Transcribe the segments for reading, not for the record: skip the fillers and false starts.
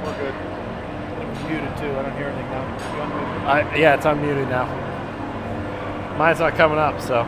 We're good. I'm muted too. I don't hear anything now. You unmuted? Yeah, it's unmuted now. Mine's not coming up, so.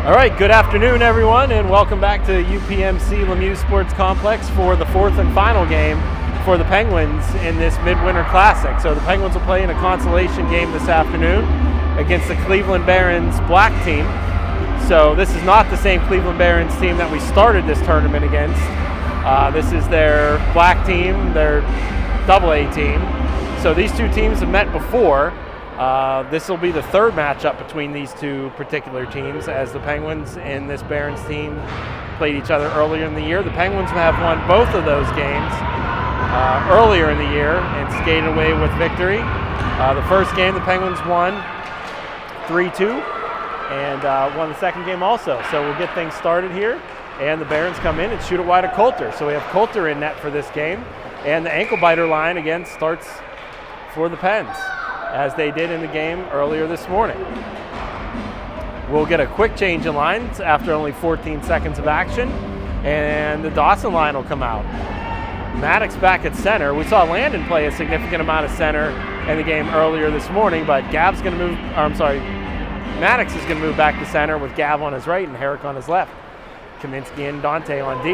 All right, good afternoon, everyone, and welcome back to UPMC Lemieux Sports Complex for the fourth and final game for the Penguins in this Midwinter Classic. So the Penguins will play in a consolation game this afternoon against the Cleveland Barons black team. So this is not the same Cleveland Barons team that we started this tournament against. This is their black team, their AA team. So these two teams have met before. This will be the third matchup between these two particular teams, as the Penguins and this Barons team played each other earlier in the year. The Penguins have won both of those games earlier in the year and skated away with victory. The first game the Penguins won 3-2 and won the second game also. So we'll get things started here, and the Barons come in and shoot it wide of Coulter. So we have Coulter in net for this game, and the ankle biter line again starts for the Pens, as they did in the game earlier this morning. We'll get a quick change in lines after only 14 seconds of action, and the Dawson line will come out. Maddox back at center. We saw Landon play a significant amount of center in the game earlier this morning, but Maddox is going to move back to center with Gav on his right and Herrick on his left. Kaminsky and Dante on D.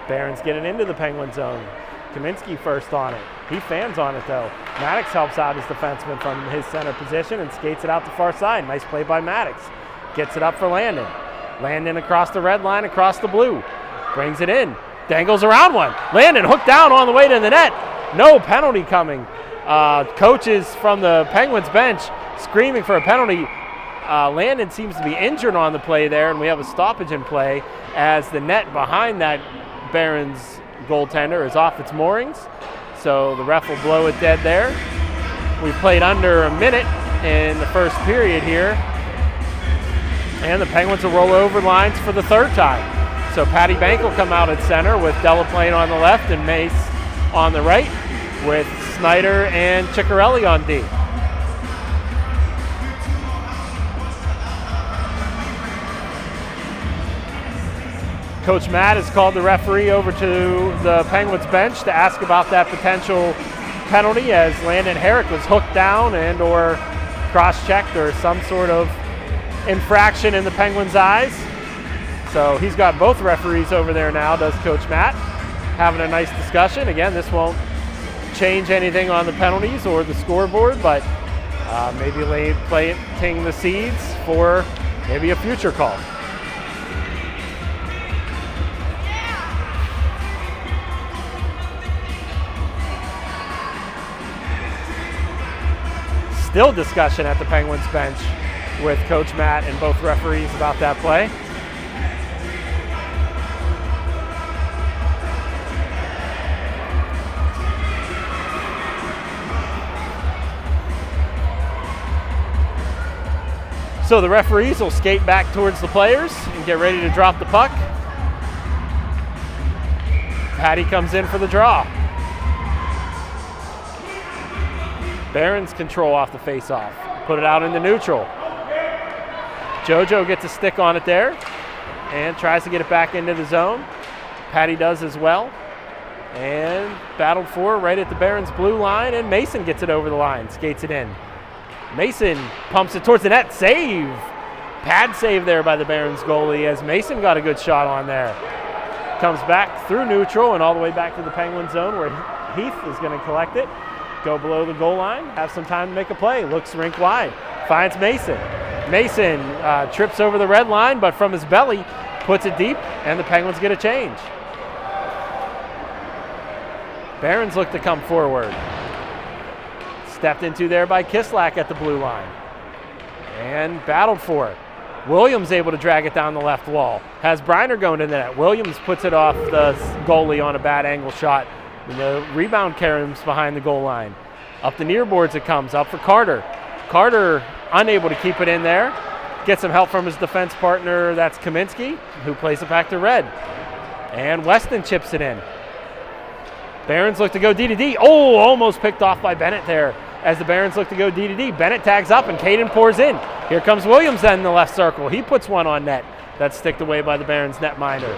Barons getting into the Penguin zone. Kaminsky first on it. He fans on it though. Maddox helps out his defenseman from his center position and skates it out the far side. Nice play by Maddox. Gets it up for Landon. Landon across the red line, across the blue. Brings it in. Dangles around one. Landon hooked down on the way to the net. No penalty coming. Coaches from the Penguins bench screaming for a penalty. Landon seems to be injured on the play there, and we have a stoppage in play as the net behind that Barons goaltender is off its moorings. So the ref will blow it dead there. We played under a minute in the first period here, and the Penguins will roll over lines for the third time. So Patty Bank will come out at center with Delaplane on the left and Mace on the right, with Snyder and Ciccarelli on D. Coach Matt has called the referee over to the Penguins bench to ask about that potential penalty, as Landon Herrick was hooked down and or cross-checked or some sort of infraction in the Penguins' eyes. So he's got both referees over there now, does Coach Matt, having a nice discussion. Again, this won't change anything on the penalties or the scoreboard, but maybe planting the seeds for maybe a future call. Still discussion at the Penguins bench with Coach Matt and both referees about that play. So the referees will skate back towards the players and get ready to drop the puck. Patty comes in for the draw. Barons control off the face-off. Put it out into neutral. JoJo gets a stick on it there and tries to get it back into the zone. Patty does as well. And battled for right at the Barons blue line, and Mason gets it over the line, skates it in. Mason pumps it towards the net. Save! Pad save there by the Barons goalie, as Mason got a good shot on there. Comes back through neutral and all the way back to the Penguin zone, where Heath is going to collect it. Go below the goal line, have some time to make a play. Looks rink wide, finds Mason. Mason trips over the red line, but from his belly, puts it deep, and the Penguins get a change. Barons look to come forward. Stepped into there by Kislak at the blue line. And battled for it. Williams able to drag it down the left wall. Has Briner going to the net. Williams puts it off the goalie on a bad angle shot. The rebound carries behind the goal line. Up the near boards it comes, up for Carter. Carter unable to keep it in there. Gets some help from his defense partner, that's Kaminsky, who plays it back to Red. And Weston chips it in. Barons look to go D-to-D. Oh, almost picked off by Bennett there as the Barons look to go D-to-D. Bennett tags up and Caden pours in. Here comes Williams then in the left circle. He puts one on net. That's sticked away by the Barons netminder.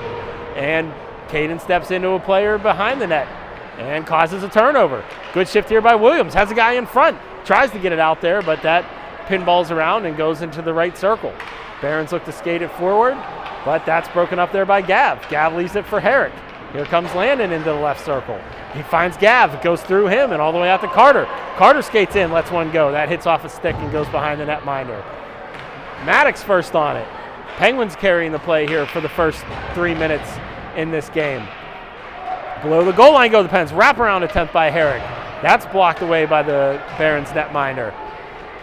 And Caden steps into a player behind the net and causes a turnover. Good shift here by Williams. Has a guy in front. Tries to get it out there, but that pinballs around and goes into the right circle. Barons look to skate it forward, but that's broken up there by Gav. Gav leaves it for Herrick. Here comes Landon into the left circle. He finds Gav, it goes through him and all the way out to Carter. Carter skates in, lets one go. That hits off a stick and goes behind the netminder. Maddox first on it. Penguins carrying the play here for the first 3 minutes in this game. Below the goal line go the Pens. Wraparound attempt by Herrick. That's blocked away by the Barons netminder.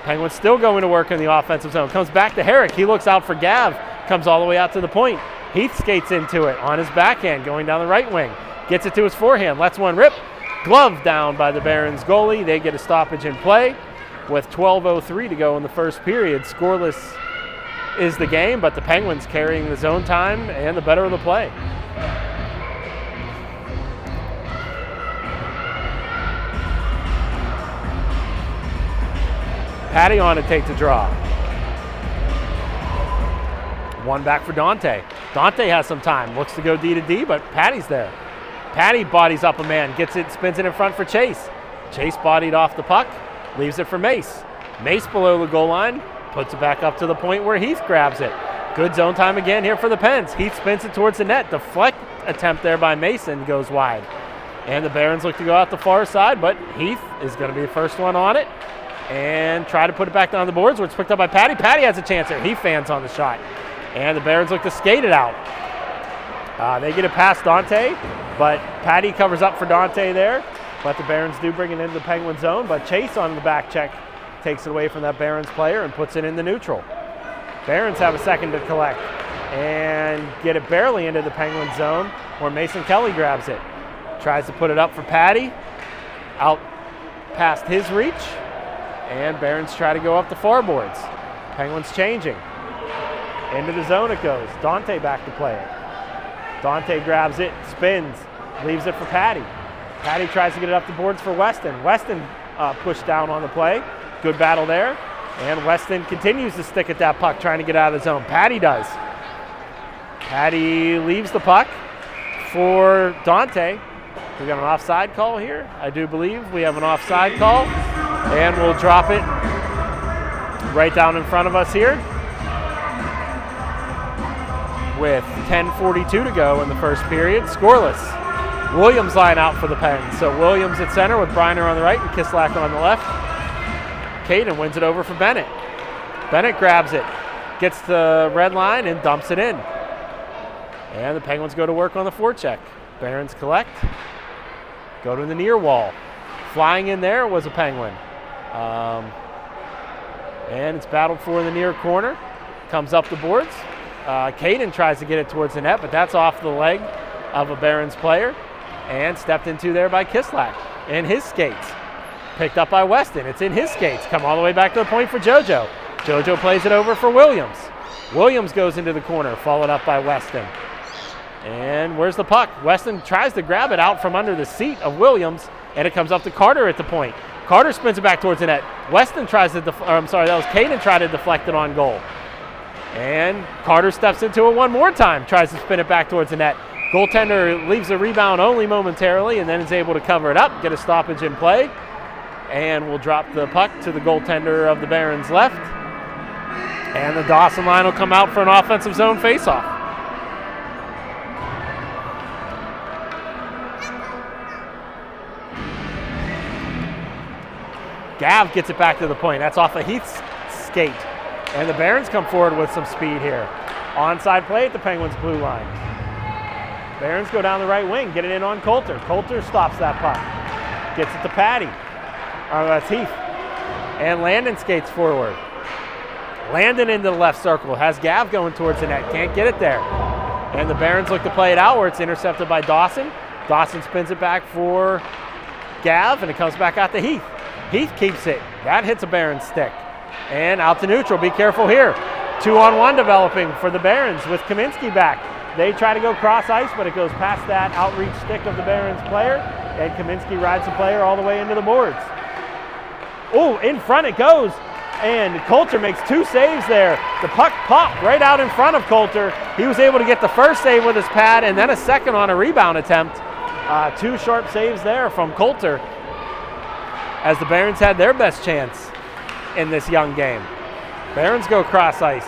Penguins still going to work in the offensive zone. Comes back to Herrick. He looks out for Gav. Comes all the way out to the point. Heath skates into it on his backhand, going down the right wing. Gets it to his forehand. Lets one rip. Glove down by the Barons goalie. They get a stoppage in play with 12:03 to go in the first period. Scoreless is the game, but the Penguins carrying the zone time and the better of the play. Patty on to take the draw. One back for Dante. Dante has some time, looks to go D to D, but Patty's there. Patty bodies up a man, gets it, spins it in front for Chase. Chase bodied off the puck, leaves it for Mace. Mace below the goal line, puts it back up to the point where Heath grabs it. Good zone time again here for the Pens. Heath spins it towards the net. Deflect attempt there by Mason goes wide. And the Barons look to go out the far side, but Heath is going to be the first one on it and try to put it back down the boards where it's picked up by Patty. Patty has a chance there. He fans on the shot. And the Barons look to skate it out. They get it past Dante, but Patty covers up for Dante there. But the Barons do bring it into the Penguin zone, but Chase on the back check takes it away from that Barons player and puts it in the neutral. Barons have a second to collect and get it barely into the Penguin zone where Mason Kelly grabs it. Tries to put it up for Patty, out past his reach, and Barons try to go up the far boards. Penguins changing. Into the zone it goes. Dante back to play it. Dante grabs it, spins, leaves it for Patty. Patty tries to get it up the boards for Weston. Weston pushed down on the play. Good battle there. And Weston continues to stick at that puck, trying to get out of the zone. Patty does. Patty leaves the puck for Dante. We got an offside call here. I do believe we have an offside call. And we'll drop it right down in front of us here with 10:42 to go in the first period. Scoreless. Williams line out for the Pens. So Williams at center with Briner on the right and Kislak on the left. Caden wins it over for Bennett. Bennett grabs it, gets the red line and dumps it in. And the Penguins go to work on the forecheck. Barons collect, go to the near wall. Flying in there was a Penguin. And it's battled for in the near corner. Comes up the boards. Caden tries to get it towards the net, but that's off the leg of a Barons player and stepped into there by Kislak. And his skates. Picked up by Weston. It's in his skates. Come all the way back to the point for JoJo. JoJo plays it over for Williams. Williams goes into the corner, followed up by Weston. And where's the puck? Weston tries to grab it out from under the seat of Williams, and it comes up to Carter at the point. Carter spins it back towards the net. Weston tries to, that was Caden tried to deflect it on goal. And Carter steps into it one more time, tries to spin it back towards the net. Goaltender leaves the rebound only momentarily and then is able to cover it up, get a stoppage in play. And we'll drop the puck to the goaltender of the Barons left. And the Dawson line will come out for an offensive zone faceoff. Gav gets it back to the point. That's off of Heath's skate. And the Barons come forward with some speed here. Onside play at the Penguins' blue line. Barons go down the right wing, get it in on Coulter. Coulter stops that puck. Gets it to Patty. That's Heath. And Landon skates forward. Landon into the left circle. Has Gav going towards the net. Can't get it there. And the Barons look to play it out where it's intercepted by Dawson. Dawson spins it back for Gav, and it comes back out to Heath. Heath keeps it. That hits a Barons stick. And out to neutral. Be careful here. 2-on-1 developing for the Barons with Kaminsky back. They try to go cross ice, but it goes past that outreach stick of the Barons player. And Kaminsky rides the player all the way into the boards. Oh, in front it goes. And Coulter makes two saves there. The puck popped right out in front of Coulter. He was able to get the first save with his pad and then a second on a rebound attempt. Two sharp saves there from Coulter as the Barons had their best chance in this young game. Barons go cross ice.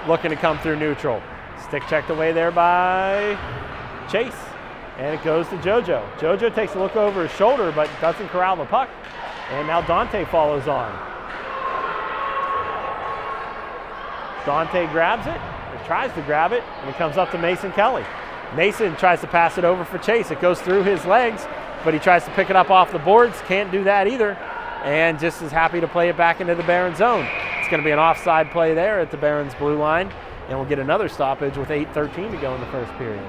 looking to come through neutral. Stick checked away there by Chase. And it goes to JoJo. JoJo takes a look over his shoulder, but doesn't corral the puck. And now Dante follows on. Dante grabs it, or tries to grab it, and it comes up to Mason Kelly. Mason tries to pass it over for Chase. It goes through his legs, but he tries to pick it up off the boards. Can't do that either. And just is happy to play it back into the Barons zone. It's going to be an offside play there at the Barons blue line. And we'll get another stoppage with 8:13 to go in the first period.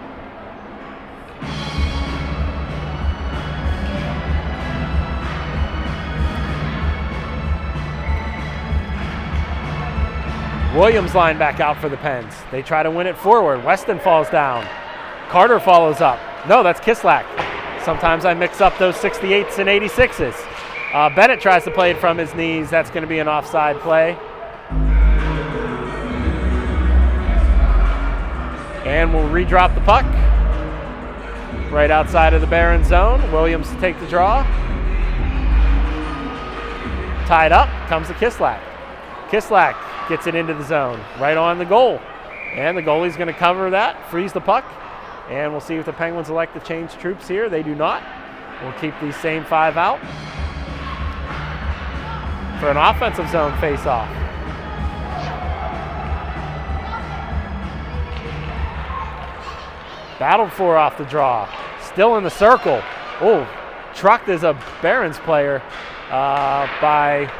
Williams line back out for the Pens. They try to win it forward. Weston falls down. Carter follows up. No, that's Kislak. Sometimes I mix up those 68s and 86s. Bennett tries to play it from his knees. That's going to be an offside play. And we'll redrop the puck right outside of the Barons zone. Williams to take the draw. Tied up, comes to Kislak. Kislak gets it into the zone, right on the goal. And the goalie's going to cover that, freeze the puck. And we'll see if the Penguins elect to change troops here. They do not. We'll keep these same 5 out for an offensive zone face-off. Battled for off the draw. Still in the circle. Oh, trucked as a Barons player by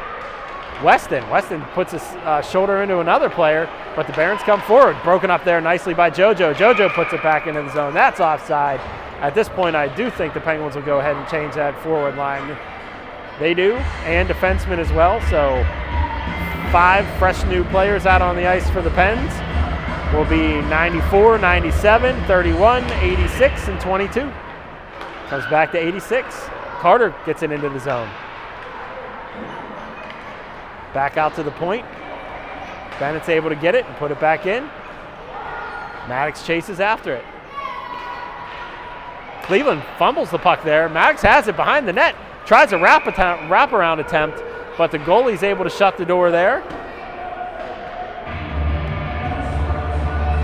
Weston. Weston puts his shoulder into another player, but the Barons come forward. Broken up there nicely by JoJo. JoJo puts it back into the zone. That's offside. At this point, I do think the Penguins will go ahead and change that forward line. They do, and defensemen as well. So 5 fresh new players out on the ice for the Pens. Will be 94, 97, 31, 86, and 22. Comes back to 86. Carter gets it into the zone. Back out to the point. Bennett's able to get it and put it back in. Maddox chases after it. Cleveland fumbles the puck there. Maddox has it behind the net. Tries a wraparound attempt, but the goalie's able to shut the door there.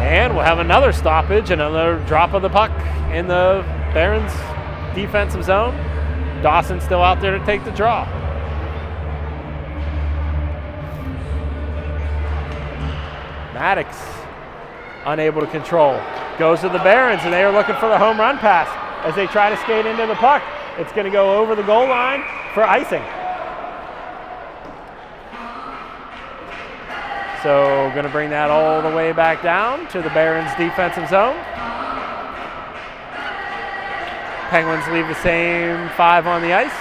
And we'll have another stoppage, another drop of the puck in the Barons defensive zone. Dawson still out there to take the draw. Maddox unable to control. Goes to the Barons, and they are looking for the home run pass as they try to skate into the puck. It's going to go over the goal line for icing. So going to bring that all the way back down to the Barons defensive zone. Penguins leave the same 5 on the ice.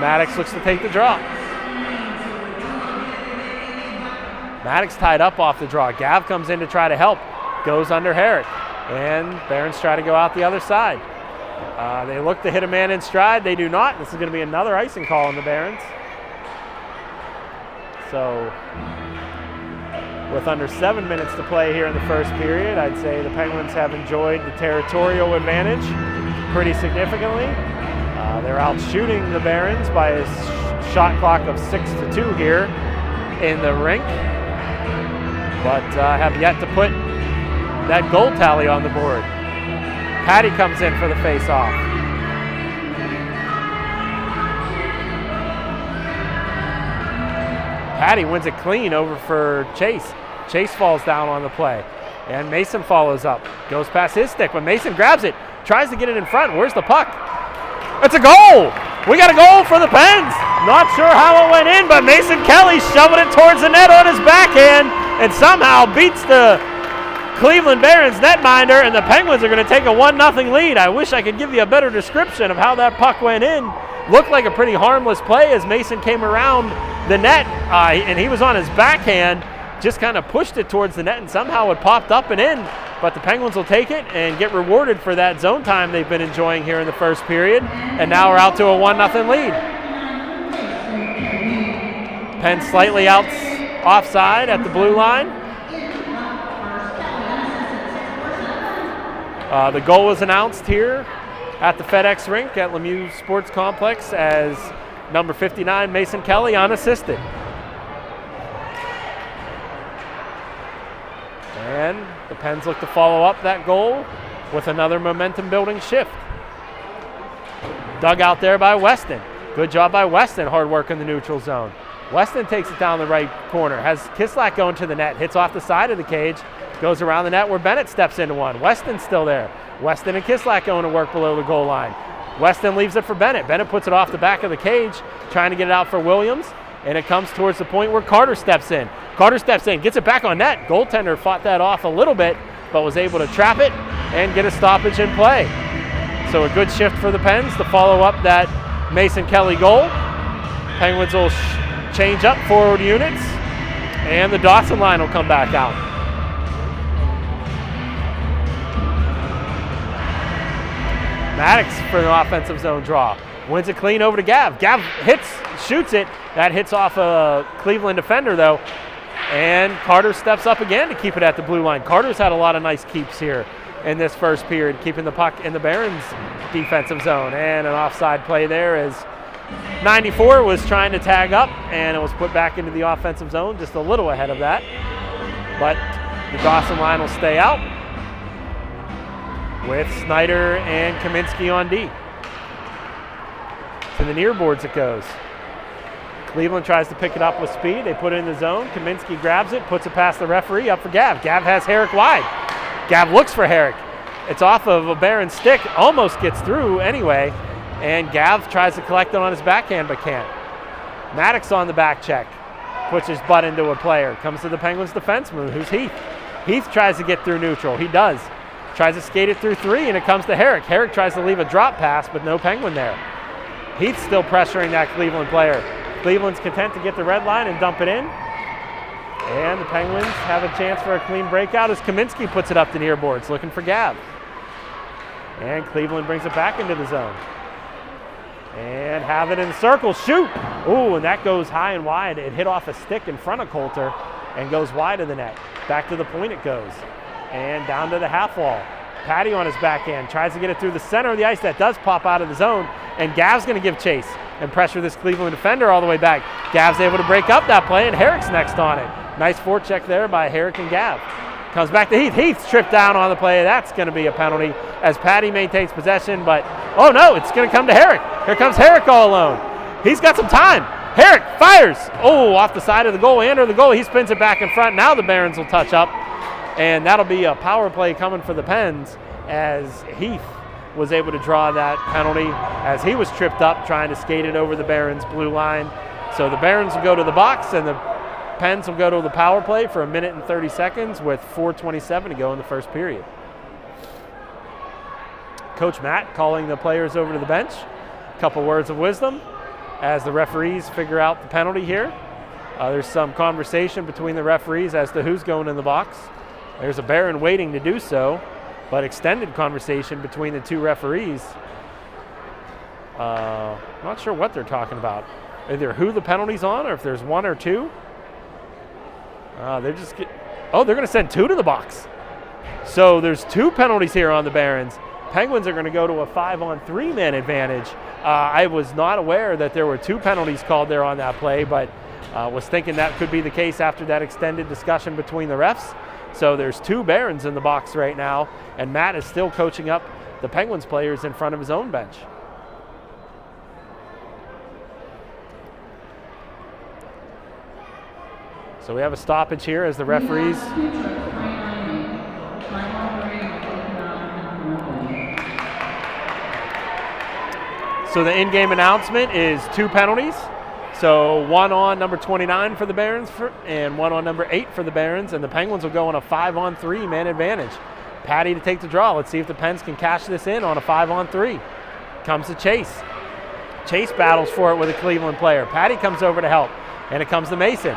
Maddox looks to take the draw. Maddox tied up off the draw. Gav comes in to try to help. Goes under Herrick. And Barons try to go out the other side. They look to hit a man in stride. They do not. This is going to be another icing call on the Barons. So with under 7 minutes to play here in the first period, I'd say the Penguins have enjoyed the territorial advantage pretty significantly. They're out shooting the Barons by a shot clock of 6-2 here in the rink, but have yet to put that goal tally on the board. Patty comes in for the face-off. Patty wins it clean over for Chase. Chase falls down on the play, and Mason follows up. Goes past his stick, but Mason grabs it, tries to get it in front. Where's the puck? It's a goal! We got a goal for the Pens. Not sure how it went in, but Mason Kelly shoving it towards the net on his backhand and somehow beats the Cleveland Barons netminder, and the Penguins are going to take a 1-0 lead. I wish I could give you a better description of how that puck went in. Looked like a pretty harmless play as Mason came around the net, and he was on his backhand, just kind of pushed it towards the net, and somehow it popped up and in. But the Penguins will take it and get rewarded for that zone time they've been enjoying here in the first period, and now we're out to a 1-0 lead. Penn slightly offside at the blue line. The goal was announced here at the FedEx rink at Lemieux Sports Complex as number 59, Mason Kelly, unassisted. And the Pens look to follow up that goal with another momentum-building shift. Dug out there by Weston. Good job by Weston, hard work in the neutral zone. Weston takes it down the right corner, has Kislak going to the net, hits off the side of the cage, goes around the net where Bennett steps into one. Weston's still there. Weston and Kislak going to work below the goal line. Weston leaves it for Bennett. Bennett puts it off the back of the cage, trying to get it out for Williams, and it comes towards the point where Carter steps in. Carter steps in, gets it back on net. Goaltender fought that off a little bit, but was able to trap it and get a stoppage in play. So a good shift for the Pens to follow up that Mason Kelly goal. Penguins will change up forward units, and the Dawson line will come back out. Maddox for the offensive zone draw. Wins it clean over to Gav. Gav shoots it. That hits off a Cleveland defender though. And Carter steps up again to keep it at the blue line. Carter's had a lot of nice keeps here in this first period, keeping the puck in the Barons defensive zone. And an offside play there as 94 was trying to tag up, and it was put back into the offensive zone just a little ahead of that. But the Dawson line will stay out with Snyder and Kaminsky on D. To the near boards it goes. Cleveland tries to pick it up with speed. They put it in the zone. Kaminsky grabs it, puts it past the referee, up for Gav. Gav has Herrick wide. Gav looks for Herrick. It's off of a Barron stick, almost gets through anyway, and Gav tries to collect it on his backhand but can't. Maddox on the back check, puts his butt into a player. Comes to the Penguins defenseman, who's Heath. Heath tries to get through neutral. He does. Tries to skate it through three, and it comes to Herrick. Herrick tries to leave a drop pass, but no Penguin there. Heath's still pressuring that Cleveland player. Cleveland's content to get the red line and dump it in. And the Penguins have a chance for a clean breakout as Kaminsky puts it up the near boards, looking for Gav. And Cleveland brings it back into the zone. And have it in the circle, shoot! Ooh, and that goes high and wide. It hit off a stick in front of Coulter and goes wide of the net. Back to the point it goes. And down to the half wall. Patty on his backhand tries to get it through the center of the ice. That does pop out of the zone, and Gav's going to give chase and pressure this Cleveland defender all the way back. Gav's able to break up that play, and Herrick's next on it. Nice forecheck there by Herrick and Gav. Comes back to Heath. Heath's tripped down on the play. That's going to be a penalty as Patty maintains possession, but oh no, it's going to come to Herrick. Here comes Herrick all alone. He's got some time. Herrick fires. Oh, off the side of the goal and or the goal. He spins it back in front. Now the Barons will touch up, and that'll be a power play coming for the Pens as Heath was able to draw that penalty as he was tripped up trying to skate it over the Barons' blue line. So the Barons will go to the box, and the Pens will go to the power play for 1 minute and 30 seconds with 4:27 to go in the first period. Coach Matt calling the players over to the bench. A couple words of wisdom as the referees figure out the penalty here. There's some conversation between the referees as to who's going in the box. There's a Baron waiting to do so, but extended conversation between the two referees. Not sure what they're talking about. Either who the penalty's on or if there's one or two. They're going to send two to the box. So there's two penalties here on the Barons. Penguins are going to go to a 5-on-3 man advantage. I was not aware that there were two penalties called there on that play, but was thinking that could be the case after that extended discussion between the refs. So there's two Barons in the box right now, and Matt is still coaching up the Penguins players in front of his own bench. So we have a stoppage here as the referees. So the in-game announcement is two penalties. So one on number 29 for the Barons and one on number 8 for the Barons, and the Penguins will go on a 5-on-3 man advantage. Patty to take the draw. Let's see if the Pens can cash this in on a 5-on-3. Comes to Chase. Chase battles for it with a Cleveland player. Patty comes over to help, and it comes to Mason.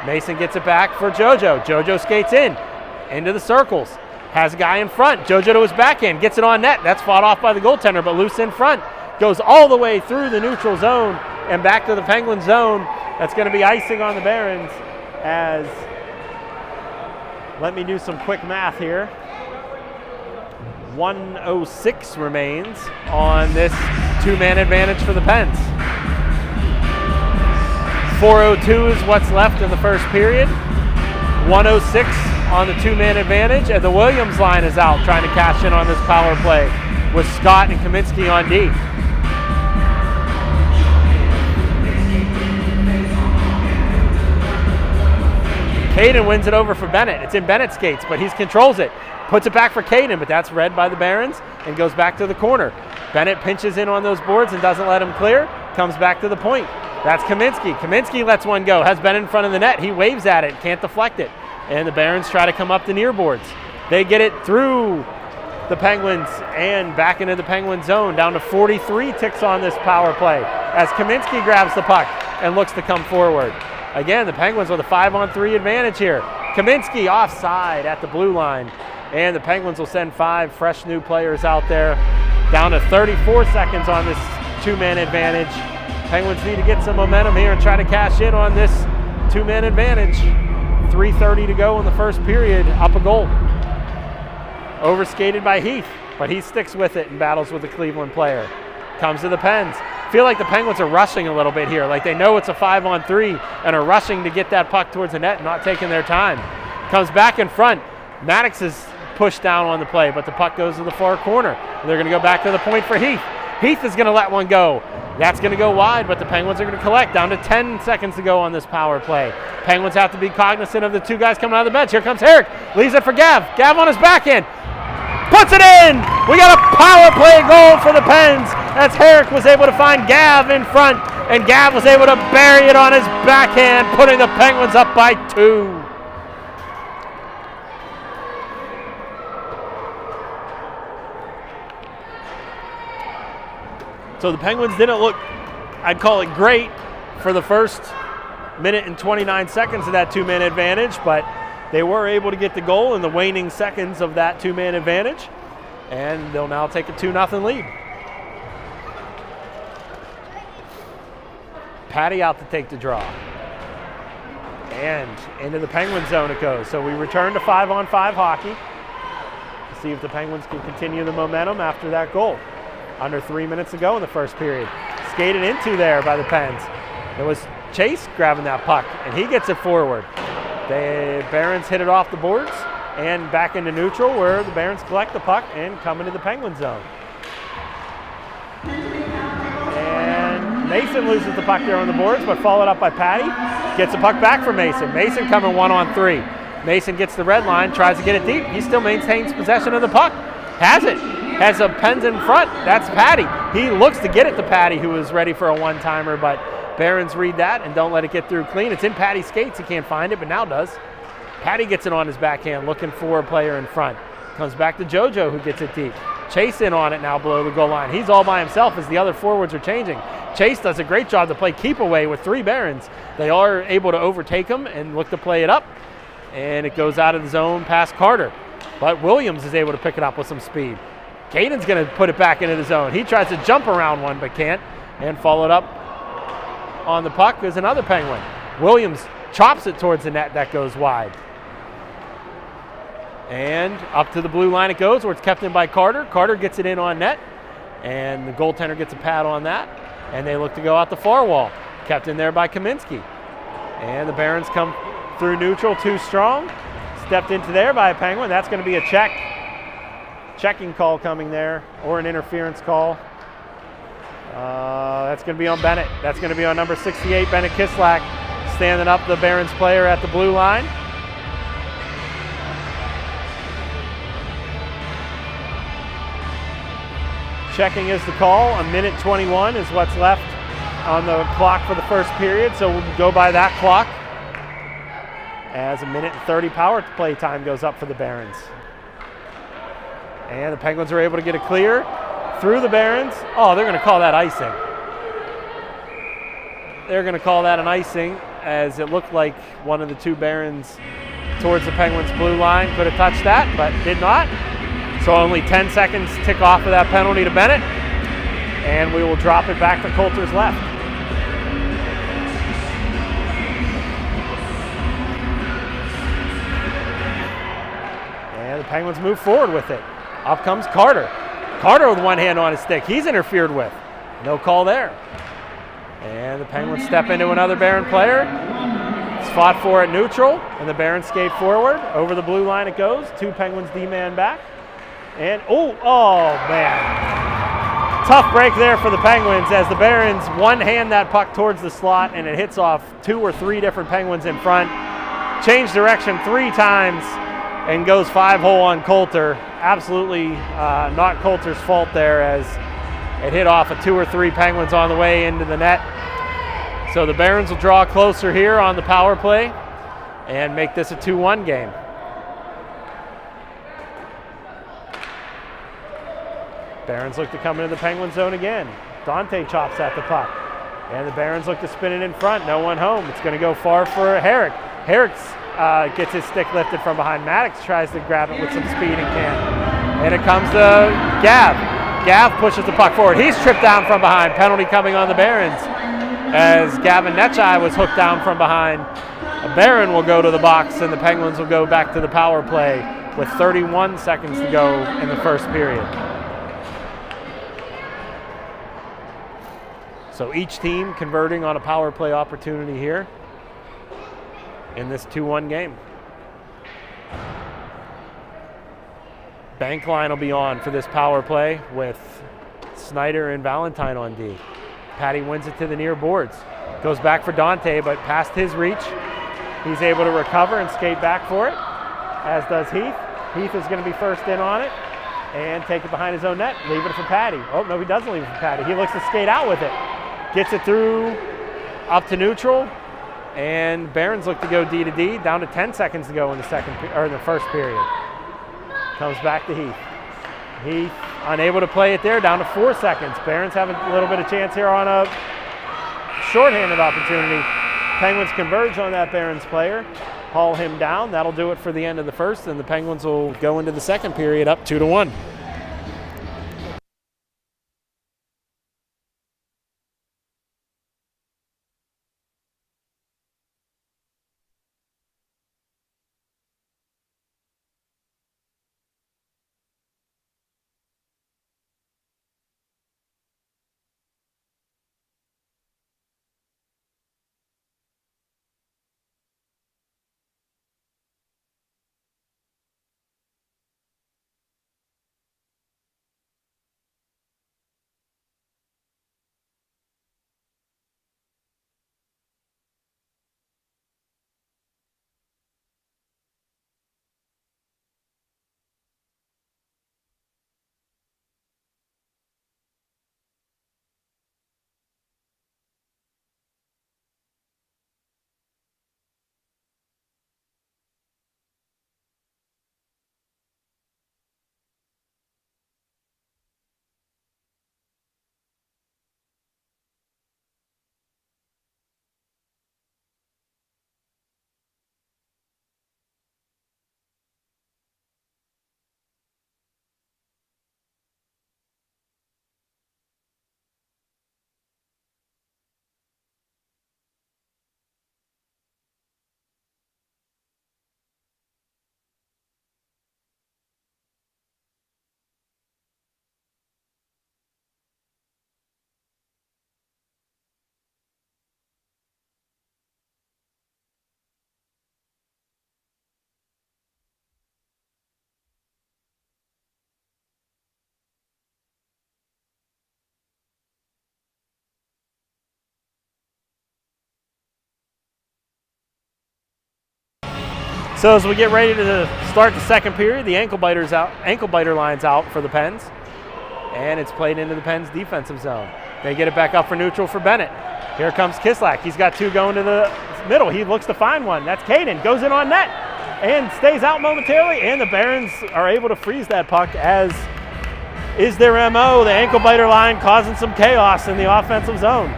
Mason gets it back for JoJo. JoJo skates into the circles. Has a guy in front. JoJo to his backhand. Gets it on net. That's fought off by the goaltender, but loose in front. Goes all the way through the neutral zone and back to the Penguin zone. That's going to be icing on the Barons as, let me do some quick math here. 1:06 remains on this two-man advantage for the Pens. 4:02 is what's left in the first period. 1:06 on the two-man advantage, and the Williams line is out trying to cash in on this power play with Scott and Kaminsky on D. Caden wins it over for Bennett. It's in Bennett's skates, but he controls it. Puts it back for Caden, but that's read by the Barons and goes back to the corner. Bennett pinches in on those boards and doesn't let him clear. Comes back to the point. That's Kaminsky. Kaminsky lets one go. Has Bennett in front of the net. He waves at it. Can't deflect it. And the Barons try to come up the near boards. They get it through the Penguins and back into the Penguin zone. Down to 43 ticks on this power play as Kaminsky grabs the puck and looks to come forward. Again, the Penguins with a 5-on-3 advantage here. Kaminsky offside at the blue line. And the Penguins will send 5 fresh new players out there. Down to 34 seconds on this two-man advantage. Penguins need to get some momentum here and try to cash in on this two-man advantage. 3:30 to go in the first period, up a goal. Overskated by Heath, but he sticks with it and battles with the Cleveland player. Comes to the Pens. Feel like the Penguins are rushing a little bit here, like they know it's a 5-on-3 and are rushing to get that puck towards the net and not taking their time. Comes back in front. Maddox is pushed down on the play, but the puck goes to the far corner. And they're going to go back to the point for Heath. Heath is going to let one go. That's going to go wide, but the Penguins are going to collect. Down to 10 seconds to go on this power play. Penguins have to be cognizant of the two guys coming out of the bench. Here comes Herrick. Leaves it for Gav. Gav on his backhand. Puts it in! We got a power play goal for the Pens as Herrick was able to find Gav in front, and Gav was able to bury it on his backhand, putting the Penguins up by 2. So the Penguins didn't look, I'd call it great, for the first minute and 29 seconds of that two-man advantage, but they were able to get the goal in the waning seconds of that two-man advantage, and they'll now take a 2-0 lead. Patty out to take the draw. And into the Penguin zone it goes. So we return to 5-on-5 hockey to see if the Penguins can continue the momentum after that goal. Under 3 minutes to go in the first period. Skated into there by the Pens. It was Chase grabbing that puck, and he gets it forward. The Barons hit it off the boards and back into neutral where the Barons collect the puck and come into the Penguin zone. And Mason loses the puck there on the boards, but followed up by Patty. Gets the puck back for Mason. Mason coming 1-on-3. Mason gets the red line, tries to get it deep. He still maintains possession of the puck. Has it. Has a Pens in front. That's Patty. He looks to get it to Patty, who is ready for a one-timer, but Barons read that and don't let it get through clean. It's in Patty's skates. He can't find it, but now does. Patty gets it on his backhand, looking for a player in front. Comes back to JoJo, who gets it deep. Chase in on it now below the goal line. He's all by himself as the other forwards are changing. Chase does a great job to play keep away with 3 Barons. They are able to overtake him and look to play it up. And it goes out of the zone past Carter. But Williams is able to pick it up with some speed. Caden's going to put it back into the zone. He tries to jump around one but can't. And followed up on the puck is another Penguin. Williams chops it towards the net. That goes wide. And up to the blue line it goes, where it's kept in by Carter. Carter gets it in on net, and the goaltender gets a pad on that, and they look to go out the far wall. Kept in there by Kaminsky. And the Barons come through neutral, too strong. Stepped into there by a Penguin. That's going to be a checking call coming there, or an interference call. That's going to be on Bennett. That's going to be on number 68, Bennett Kislak, standing up the Barons player at the blue line. Checking is the call. A minute 21 is what's left on the clock for the first period, so we'll go by that clock as a minute and 30 power play time goes up for the Barons. And the Penguins are able to get it clear through the Barons. Oh, they're going to call that icing. They're going to call that an icing, as it looked like one of the 2 Barons towards the Penguins' blue line could have touched that, but did not. So only 10 seconds tick off of that penalty to Bennett, and we will drop it back to Coulter's left. And the Penguins move forward with it. Up comes Carter. Carter with one hand on his stick. He's interfered with. No call there. And the Penguins step into another Baron player. It's fought for at neutral, and the Barons skate forward. Over the blue line it goes. 2 Penguins D-man back. And, oh man. Tough break there for the Penguins as the Barons one-hand that puck towards the slot, and it hits off 2 or 3 different Penguins in front. Changed direction 3 times and goes 5-hole on Coulter. Absolutely not Coulter's fault there as it hit off of 2 or 3 Penguins on the way into the net. So the Barons will draw closer here on the power play and make this a 2-1 game. Barons look to come into the Penguin zone again. Dante chops at the puck. And the Barons look to spin it in front. No one home. It's going to go far for Herrick. Herrick gets his stick lifted from behind. Maddox tries to grab it with some speed and can't. And it comes to Gav. Gav pushes the puck forward. He's tripped down from behind. Penalty coming on the Barons as Gavin Netchai was hooked down from behind. A Baron will go to the box and the Penguins will go back to the power play with 31 seconds to go in the first period. So each team converting on a power play opportunity here in this 2-1 game. Bankline will be on for this power play with Snyder and Valentine on D. Patty wins it to the near boards. Goes back for Dante, but past his reach. He's able to recover and skate back for it, as does Heath. Heath is going to be first in on it and take it behind his own net. Leave it for Patty. Oh, no, he doesn't leave it for Patty. He looks to skate out with it. Gets it through up to neutral, and Barons look to go D to D. Down to 10 seconds to go in the first period. Comes back to Heath. Heath unable to play it there, down to 4 seconds. Barons have a little bit of chance here on a shorthanded opportunity. Penguins converge on that Barons player, haul him down. That'll do it for the end of the first, and the Penguins will go into the second period up 2-1. So as we get ready to start the second period, the ankle biter line's out for the Pens, and it's played into the Pens defensive zone. They get it back up for neutral for Bennett. Here comes Kislak. He's got 2 going to the middle. He looks to find one. That's Caden. Goes in on net and stays out momentarily, and the Barons are able to freeze that puck, as is their MO. The ankle biter line causing some chaos in the offensive zone.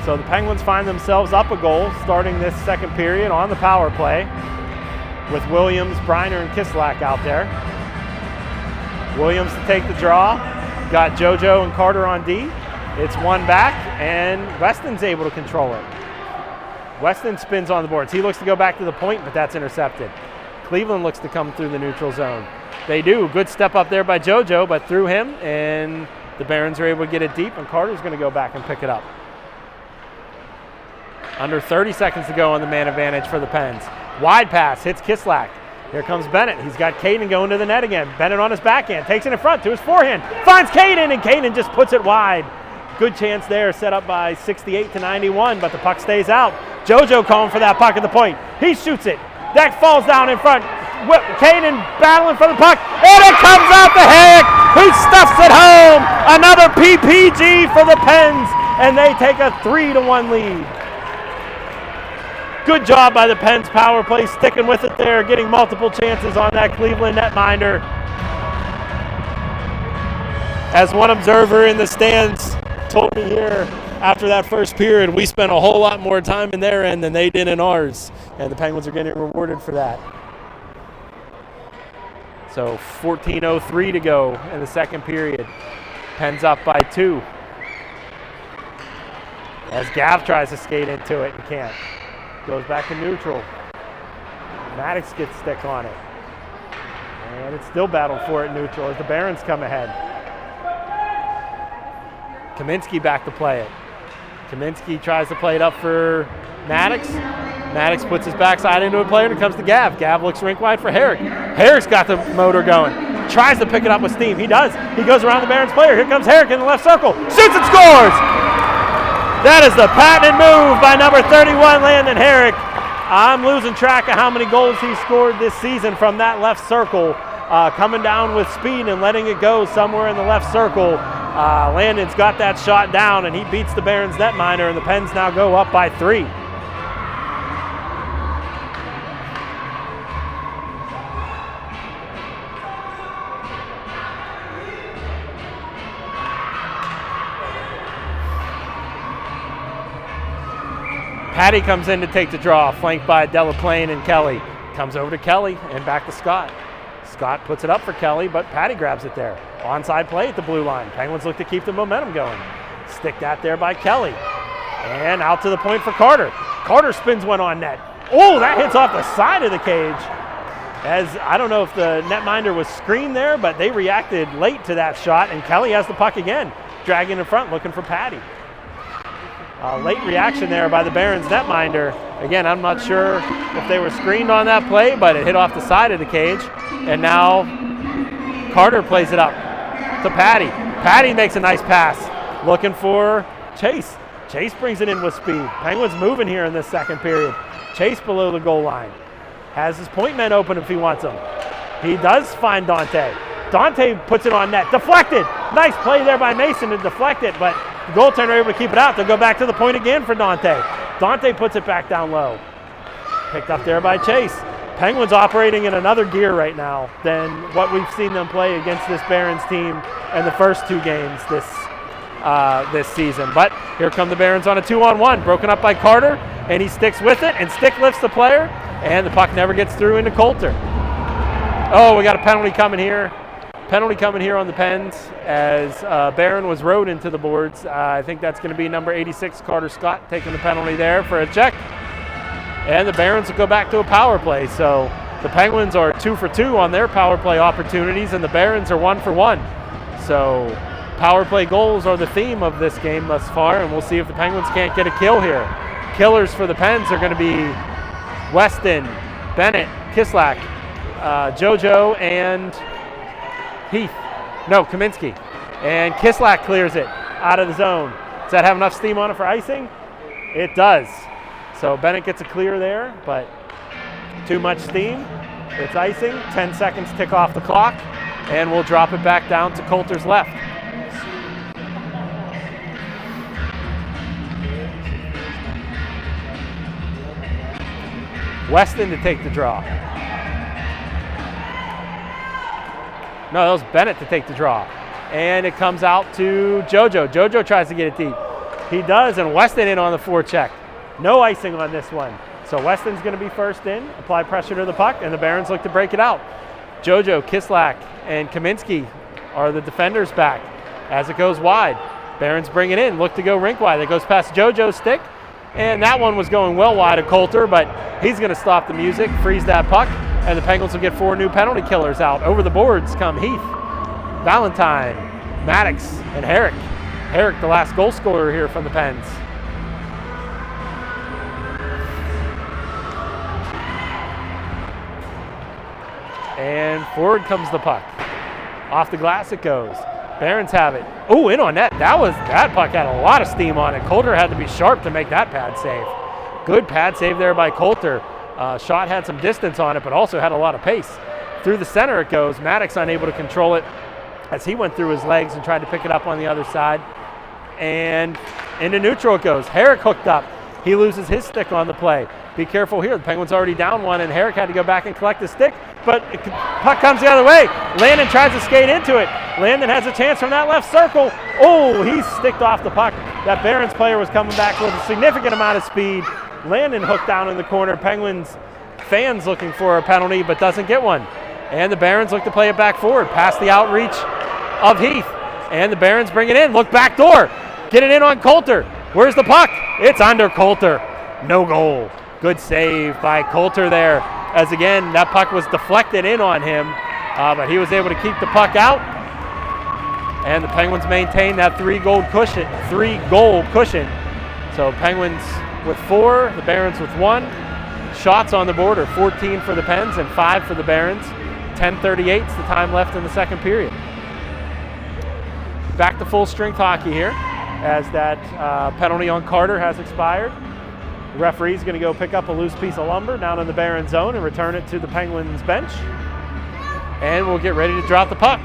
So the Penguins find themselves up a goal starting this second period on the power play with Williams, Briner, and Kislak out there. Williams to take the draw. Got JoJo and Carter on D. It's one back, and Weston's able to control it. Weston spins on the boards. He looks to go back to the point, but that's intercepted. Cleveland looks to come through the neutral zone. They do. Good step up there by JoJo, but through him, and The Barons are able to get it deep, and Carter's going to go back and pick it up. Under 30 seconds to go on the man advantage for the Pens. Wide pass, hits Kislak. Here comes Bennett. He's got Caden going to the net again. Bennett on his backhand, takes it in front to his forehand, finds Caden, and Caden just puts it wide. Good chance there, set up by 68-91, but the puck stays out. JoJo calling for that puck at the point. He shoots it. That falls down in front. Caden battling for the puck, and it comes out to Herrick. He stuffs it home. Another PPG for the Pens, and they take a 3-1 lead. Good job by the Pens power play, sticking with it there, getting multiple chances on that Cleveland netminder. As one observer in the stands told me here after that first period, we spent a whole lot more time in their end than they did in ours, and the Penguins are getting rewarded for that. So 14:03 to go in the second period. Pens up by 2. As Gav tries to skate into it and can't. Goes back to neutral. Maddox gets stick on it. And it's still battled for it neutral as the Barons come ahead. Kaminsky back to play it. Kaminsky tries to play it up for Maddox. Maddox puts his backside into a player and it comes to Gav. Gav looks rink wide for Herrick. Herrick's got the motor going. Tries to pick it up with steam. He does. He goes around the Barons player. Here comes Herrick in the left circle. Shoots and scores! That is the patented move by number 31, Landon Herrick. I'm losing track of how many goals he scored this season from that left circle. Coming down with speed and letting it go somewhere in the left circle. Landon's got that shot down, and he beats the Barons netminder, and the Pens now go up by 3. Patty comes in to take the draw, flanked by Delaplane and Kelly. Comes over to Kelly and back to Scott. Scott puts it up for Kelly, but Patty grabs it there. Onside play at the blue line. Penguins look to keep the momentum going. Stick that there by Kelly. And out to the point for Carter. Carter spins one on net. Oh, that hits off the side of the cage. As I don't know if the netminder was screened there, but they reacted late to that shot, and Kelly has the puck again, dragging in front, looking for Patty. Late reaction there by the Barons netminder. Again, I'm not sure if they were screened on that play, but it hit off the side of the cage. And now Carter plays it up to Patty. Patty makes a nice pass, looking for Chase. Chase brings it in with speed. Penguins moving here in this second period. Chase below the goal line. Has his point men open if he wants them. He does find Dante. Dante puts it on net. Deflected. Nice play there by Mason to deflect it, but the goaltender able to keep it out. They'll go back to the point again for Dante. Dante puts it back down low. Picked up there by Chase. Penguins operating in another gear right now than what we've seen them play against this Barons team in the first 2 games this season. But here come the Barons on a 2-on-1, broken up by Carter, and he sticks with it, and Stick lifts the player, and the puck never gets through into Coulter. Oh, we got a penalty coming here. Penalty coming here on the Pens as Barron was rode into the boards. I think that's going to be number 86, Carter Scott, taking the penalty there for a check. And the Barons will go back to a power play. So the Penguins are 2 for 2 on their power play opportunities, and the Barons are 1 for 1. So power play goals are the theme of this game thus far, and we'll see if the Penguins can't get a kill here. Killers for the Pens are going to be Weston, Bennett, Kislak, JoJo, and Kaminsky. And Kislak clears it out of the zone. Does that have enough steam on it for icing? It does. So Bennett gets a clear there, but too much steam. It's icing. 10 seconds tick off the clock, and we'll drop it back down to Coulter's left. Weston to take the draw. No, that was Bennett to take the draw. And it comes out to JoJo. JoJo tries to get it deep. He does, and Weston in on the forecheck. No icing on this one. So Weston's going to be first in, apply pressure to the puck, and the Barons look to break it out. JoJo, Kislak, and Kaminsky are the defenders back as it goes wide. Barons bring it in, look to go rink wide. It goes past JoJo's stick, and that one was going well wide of Coulter, but he's going to stop the music, freeze that puck, and the Penguins will get 4 new penalty killers out. Over the boards come Heath, Valentine, Maddox and Herrick. Herrick, the last goal scorer here from the Pens. And forward comes the puck. Off the glass it goes. Barons have it. Oh, in on net. That puck had a lot of steam on it. Coulter had to be sharp to make that pad save. Good pad save there by Coulter. Shot had some distance on it, but also had a lot of pace. Through the center it goes. Maddox unable to control it as he went through his legs and tried to pick it up on the other side. And into neutral it goes. Herrick hooked up. He loses his stick on the play. Be careful here. The Penguins already down one, and Herrick had to go back and collect the stick, but puck comes the other way. Landon tries to skate into it. Landon has a chance from that left circle. Oh, he sticked off the puck. That Barons player was coming back with a significant amount of speed. Landon hooked down in the corner. Penguins fans looking for a penalty, but doesn't get one. And the Barons look to play it back forward, past the outreach of Heath. And the Barons bring it in. Look, back door. Get it in on Coulter. Where's the puck? It's under Coulter. No goal. Good save by Coulter there, as again, that puck was deflected in on him, but he was able to keep the puck out. And the Penguins maintain that three-goal cushion. So Penguins with 4, the Barons with 1. Shots on the board are 14 for the Pens and 5 for the Barons. 10:38 is the time left in the second period. Back to full-strength hockey here, as that penalty on Carter has expired. The referee's going to go pick up a loose piece of lumber down in the Barons zone and return it to the Penguins bench. And we'll get ready to drop the puck.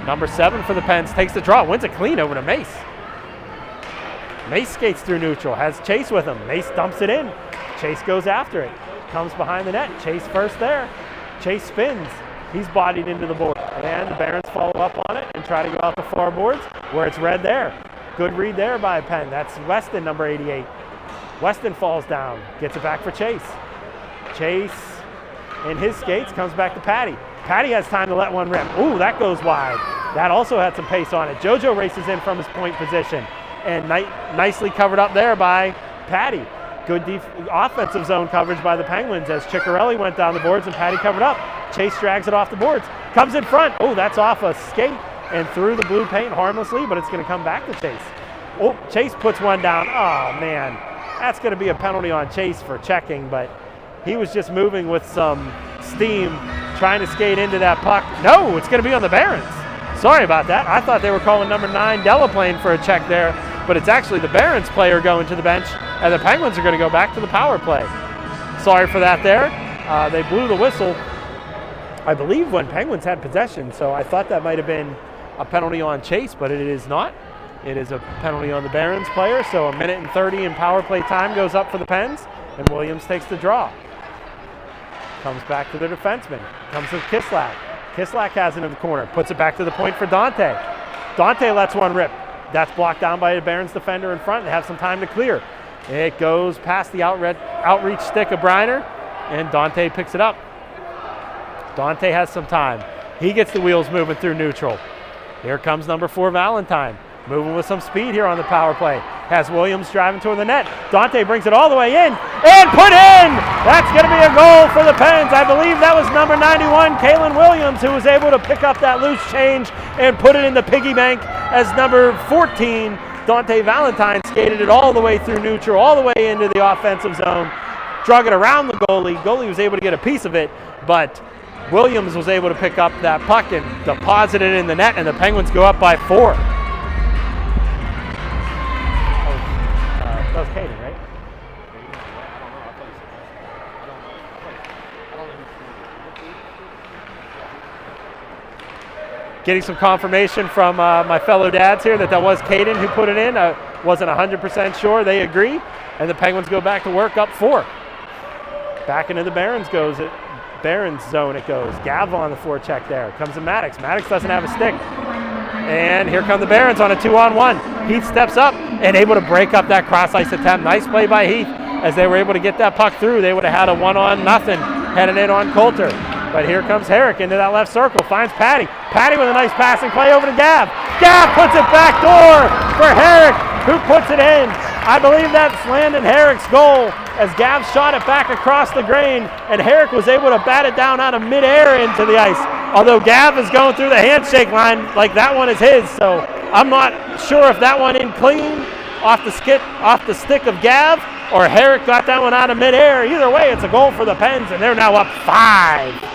Number 7 for the Pens takes the draw, wins it clean over to Mace. Mace skates through neutral, has Chase with him. Mace dumps it in. Chase goes after it. Comes behind the net. Chase first there. Chase spins. He's bodied into the board. And the Barons follow up on it and try to go out the far boards where it's red there. Good read there by Penn. That's Weston, number 88. Weston falls down, gets it back for Chase. Chase, in his skates, comes back to Patty. Patty has time to let one rip. Ooh, that goes wide. That also had some pace on it. JoJo races in from his point position. And nicely covered up there by Patty. Good offensive zone coverage by the Penguins as Ciccarelli went down the boards and Patty covered up. Chase drags it off the boards. Comes in front. Oh, that's off a skate and through the blue paint harmlessly, but it's going to come back to Chase. Oh, Chase puts one down. Oh, man. That's going to be a penalty on Chase for checking, but he was just moving with some steam, trying to skate into that puck. No, it's going to be on the Barons. Sorry about that. I thought they were calling number 9 Delaplane for a check there, but it's actually the Barons player going to the bench, and the Penguins are going to go back to the power play. Sorry for that there. They blew the whistle, I believe, when Penguins had possession, so I thought that might have been a penalty on Chase, but it is not. It is a penalty on the Barons player, so 1:30 in power play time goes up for the Pens, and Williams takes the draw. Comes back to the defenseman. Comes to Kislak. Kislak has it in the corner. Puts it back to the point for Dante. Dante lets one rip. That's blocked down by a Barons defender in front. They have some time to clear. It goes past the outreach stick of Briner, and Dante picks it up. Dante has some time. He gets the wheels moving through neutral. Here comes number 4 Valentine. Moving with some speed here on the power play. Has Williams driving toward the net. Dante brings it all the way in and put in! That's going to be a goal for the Pens. I believe that was number 91, Kalen Williams, who was able to pick up that loose change and put it in the piggy bank as number 14, Dante Valentine, skated it all the way through neutral, all the way into the offensive zone. Drug it around the goalie. Goalie was able to get a piece of it, but Williams was able to pick up that puck and deposit it in the net, and the Penguins go up by 4. That was Caden, right? Getting some confirmation from my fellow dads here that was Caden who put it in. I wasn't 100% sure. They agree, and the Penguins go back to work up 4. Back into the Barons zone it goes. Gav on the forecheck there. Comes to Maddox. Maddox doesn't have a stick. And here come the Barons on a 2-on-1. Heath steps up and able to break up that cross-ice attempt. Nice play by Heath as they were able to get that puck through. They would have had a 1-on-0 heading in on Coulter. But here comes Herrick into that left circle. Finds Patty. Patty with a nice passing play over to Gav. Gav puts it back door for Herrick, who puts it in. I believe that's Landon Herrick's goal as Gav shot it back across the grain, and Herrick was able to bat it down out of midair into the ice. Although Gav is going through the handshake line like that one is his, so I'm not sure if that one in clean off the stick of Gav or Herrick got that one out of midair. Either way, it's a goal for the Pens, and they're now up 5.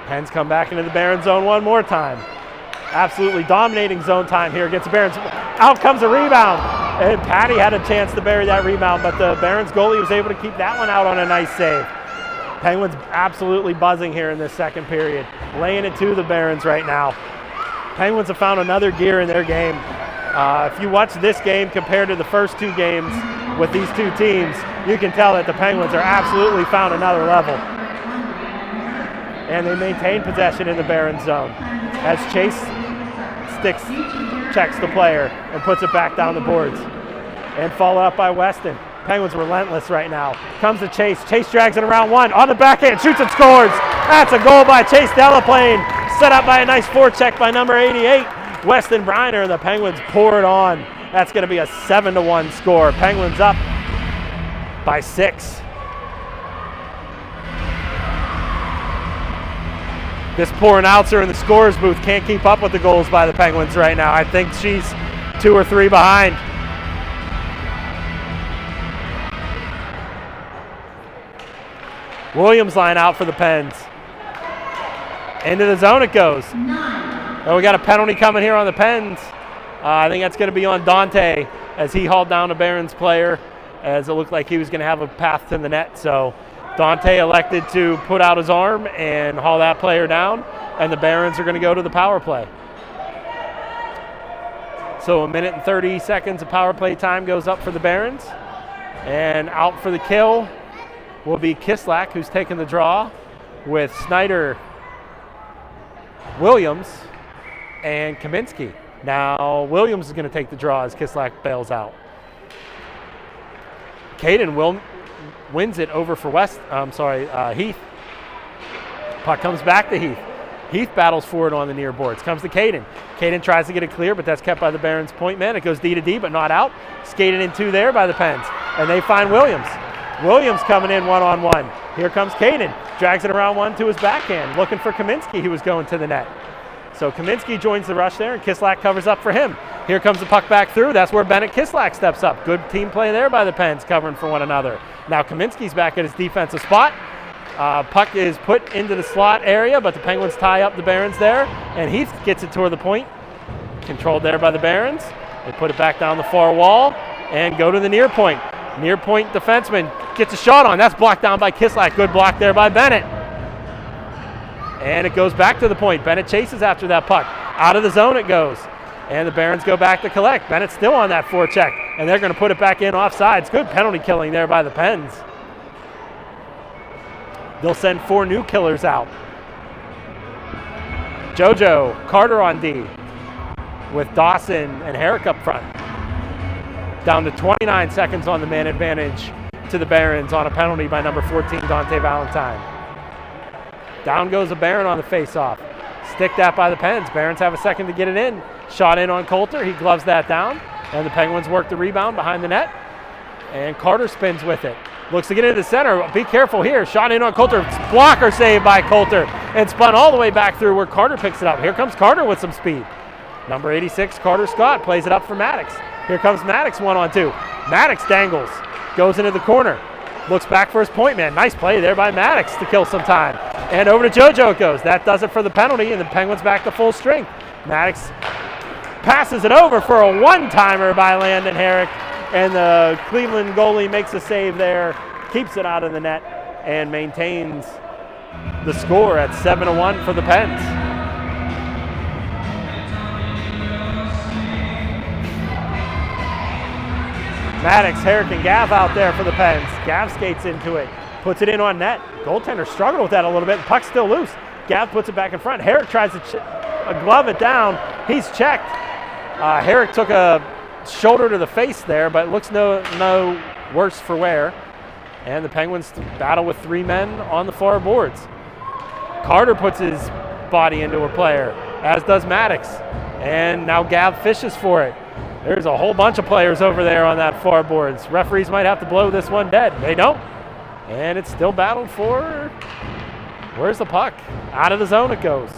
Pens come back into the Barron zone one more time. Absolutely dominating zone time here against the Barons. Out comes a rebound. And Patty had a chance to bury that rebound, but the Barons goalie was able to keep that one out on a nice save. Penguins absolutely buzzing here in this second period. Laying it to the Barons right now. Penguins have found another gear in their game. If you watch this game compared to the first 2 games with these 2 teams, you can tell that the Penguins are absolutely found another level. And they maintain possession in the Barron zone as Chase checks the player and puts it back down the boards. And followed up by Weston. Penguins relentless right now. Comes to Chase. Chase drags it around 1. On the backhand, shoots and scores. That's a goal by Chase Delaplane. Set up by a nice forecheck by number 88, Weston Briner. The Penguins pour it on. That's going to be a 7-1 score. Penguins up by 6. This poor announcer in the scorer's booth can't keep up with the goals by the Penguins right now. I think she's 2 or 3 behind. Williams line out for the Pens. Into the zone it goes. Oh, we got a penalty coming here on the Pens. I think that's going to be on Dante as he hauled down a Barons player as it looked like he was going to have a path to the net. So Dante elected to put out his arm and haul that player down, and the Barons are going to go to the power play. So 1 minute and 30 seconds of power play time goes up for the Barons, and out for the kill will be Kislak, who's taking the draw with Snyder, Williams, and Kaminsky. Now Williams is going to take the draw as Kislak bails out. Caden wins it over for Heath. Puck comes back to Heath. Heath battles for it on the near boards. Comes to Caden. Caden tries to get it clear, but that's kept by the Barons point man. It goes D to D, but not out. Skated in 2 there by the Pens. And they find Williams. Williams coming in 1-on-1. Here comes Caden. Drags it around 1 to his backhand. Looking for Kaminsky, who was going to the net. So Kaminsky joins the rush there, and Kislak covers up for him. Here comes the puck back through. That's where Bennett Kislak steps up. Good team play there by the Pens, covering for one another. Now Kaminsky's back at his defensive spot. Puck is put into the slot area, but the Penguins tie up the Barons there, and Heath gets it toward the point. Controlled there by the Barons. They put it back down the far wall and go to the near point. Near point defenseman gets a shot on. That's blocked down by Kislak. Good block there by Bennett. And it goes back to the point. Bennett chases after that puck. Out of the zone it goes. And the Barons go back to collect. Bennett's still on that forecheck, and they're going to put it back in offsides. Good penalty killing there by the Pens. They'll send 4 new killers out. JoJo, Carter on D, with Dawson and Herrick up front. Down to 29 seconds on the man advantage to the Barons on a penalty by number 14, Dante Valentine. Down goes the Baron on the face-off. Stick that by the Pens. Barons have a second to get it in. Shot in on Coulter. He gloves that down. And the Penguins work the rebound behind the net. And Carter spins with it. Looks to get into the center. Be careful here. Shot in on Coulter. Blocker saved by Coulter. And spun all the way back through where Carter picks it up. Here comes Carter with some speed. Number 86, Carter Scott, plays it up for Maddox. Here comes Maddox 1-on-2. Maddox dangles. Goes into the corner. Looks back for his point man. Nice play there by Maddox to kill some time. And over to JoJo it goes. That does it for the penalty, and the Penguins back to full strength. Maddox passes it over for a one-timer by Landon Herrick, and the Cleveland goalie makes a save there, keeps it out of the net, and maintains the score at 7-1 for the Pens. Maddox, Herrick, and Gav out there for the Pens. Gav skates into it, puts it in on net. Goaltender struggled with that a little bit. Puck's still loose. Gav puts it back in front. Herrick tries to glove it down. He's checked. Herrick took a shoulder to the face there, but it looks no worse for wear. And the Penguins battle with 3 men on the far boards. Carter puts his body into a player, as does Maddox. And now Gav fishes for it. There's a whole bunch of players over there on that far boards. Referees might have to blow this one dead. They don't. And it's still battled for. Where's the puck? Out of the zone it goes.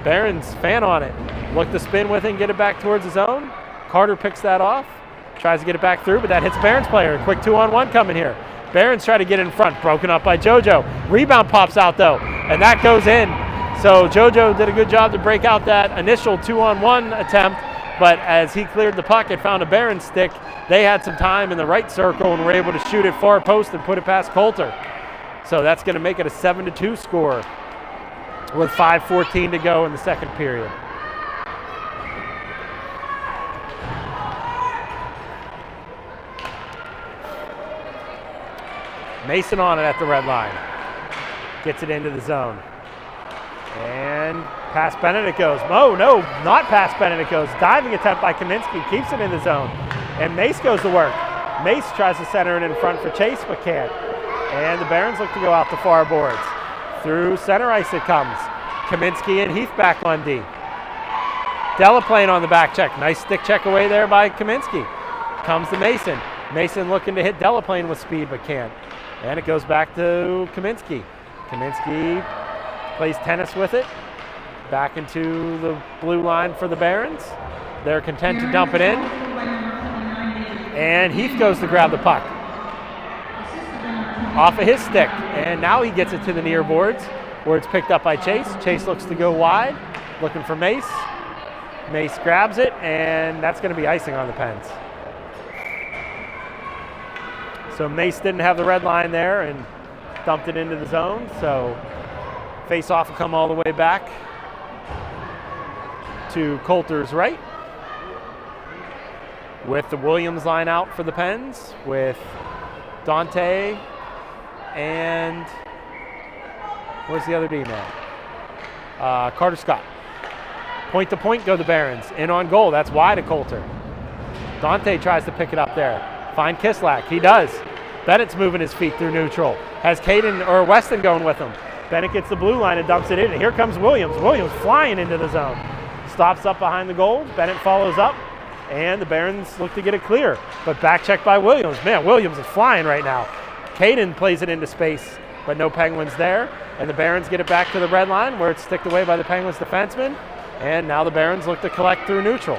Barron's fan on it. Look to spin with it and get it back towards the zone. Carter picks that off. Tries to get it back through, but that hits Barron's player. Quick 2-on-1 coming here. Barron's trying to get in front. Broken up by JoJo. Rebound pops out though, and that goes in. So JoJo did a good job to break out that initial 2-on-1 attempt, but as he cleared the puck, it found a Barron stick. They had some time in the right circle and were able to shoot it far post and put it past Coulter. So that's going to make it a 7-2 score with 5:14 to go in the second period. Mason on it at the red line. Gets it into the zone. And past Bennett it goes. Oh, no, not past Bennett it goes. Diving attempt by Kaminsky. Keeps it in the zone. And Mace goes to work. Mace tries to center it in front for Chase, but can't. And the Barons look to go out the far boards. Through center ice it comes. Kaminsky and Heath back on D. Delaplane on the back check. Nice stick check away there by Kaminsky. Comes to Mason. Mason looking to hit Delaplane with speed, but can't. And it goes back to Kaminsky. Kaminsky plays tennis with it. Back into the blue line for the Barons. They're content to dump it in. And Heath goes to grab the puck. Off of his stick. And now he gets it to the near boards where it's picked up by Chase. Chase looks to go wide, looking for Mace. Mace grabs it, and that's going to be icing on the Pens. So Mace didn't have the red line there and dumped it into the zone. So face-off will come all the way back to Coulter's right, with the Williams line out for the Pens, with Dante and where's the other D-man? Carter Scott. Point to point go the Barons. In on goal, that's wide of Coulter. Dante tries to pick it up there. Find Kislak, he does. Bennett's moving his feet through neutral. Has Caden or Weston going with him. Bennett gets the blue line and dumps it in. And here comes Williams. Williams flying into the zone. Stops up behind the goal. Bennett follows up. And the Barons look to get it clear. But back check by Williams. Man, Williams is flying right now. Caden plays it into space, but no Penguins there. And the Barons get it back to the red line where it's sticked away by the Penguins defenseman. And now the Barons look to collect through neutral.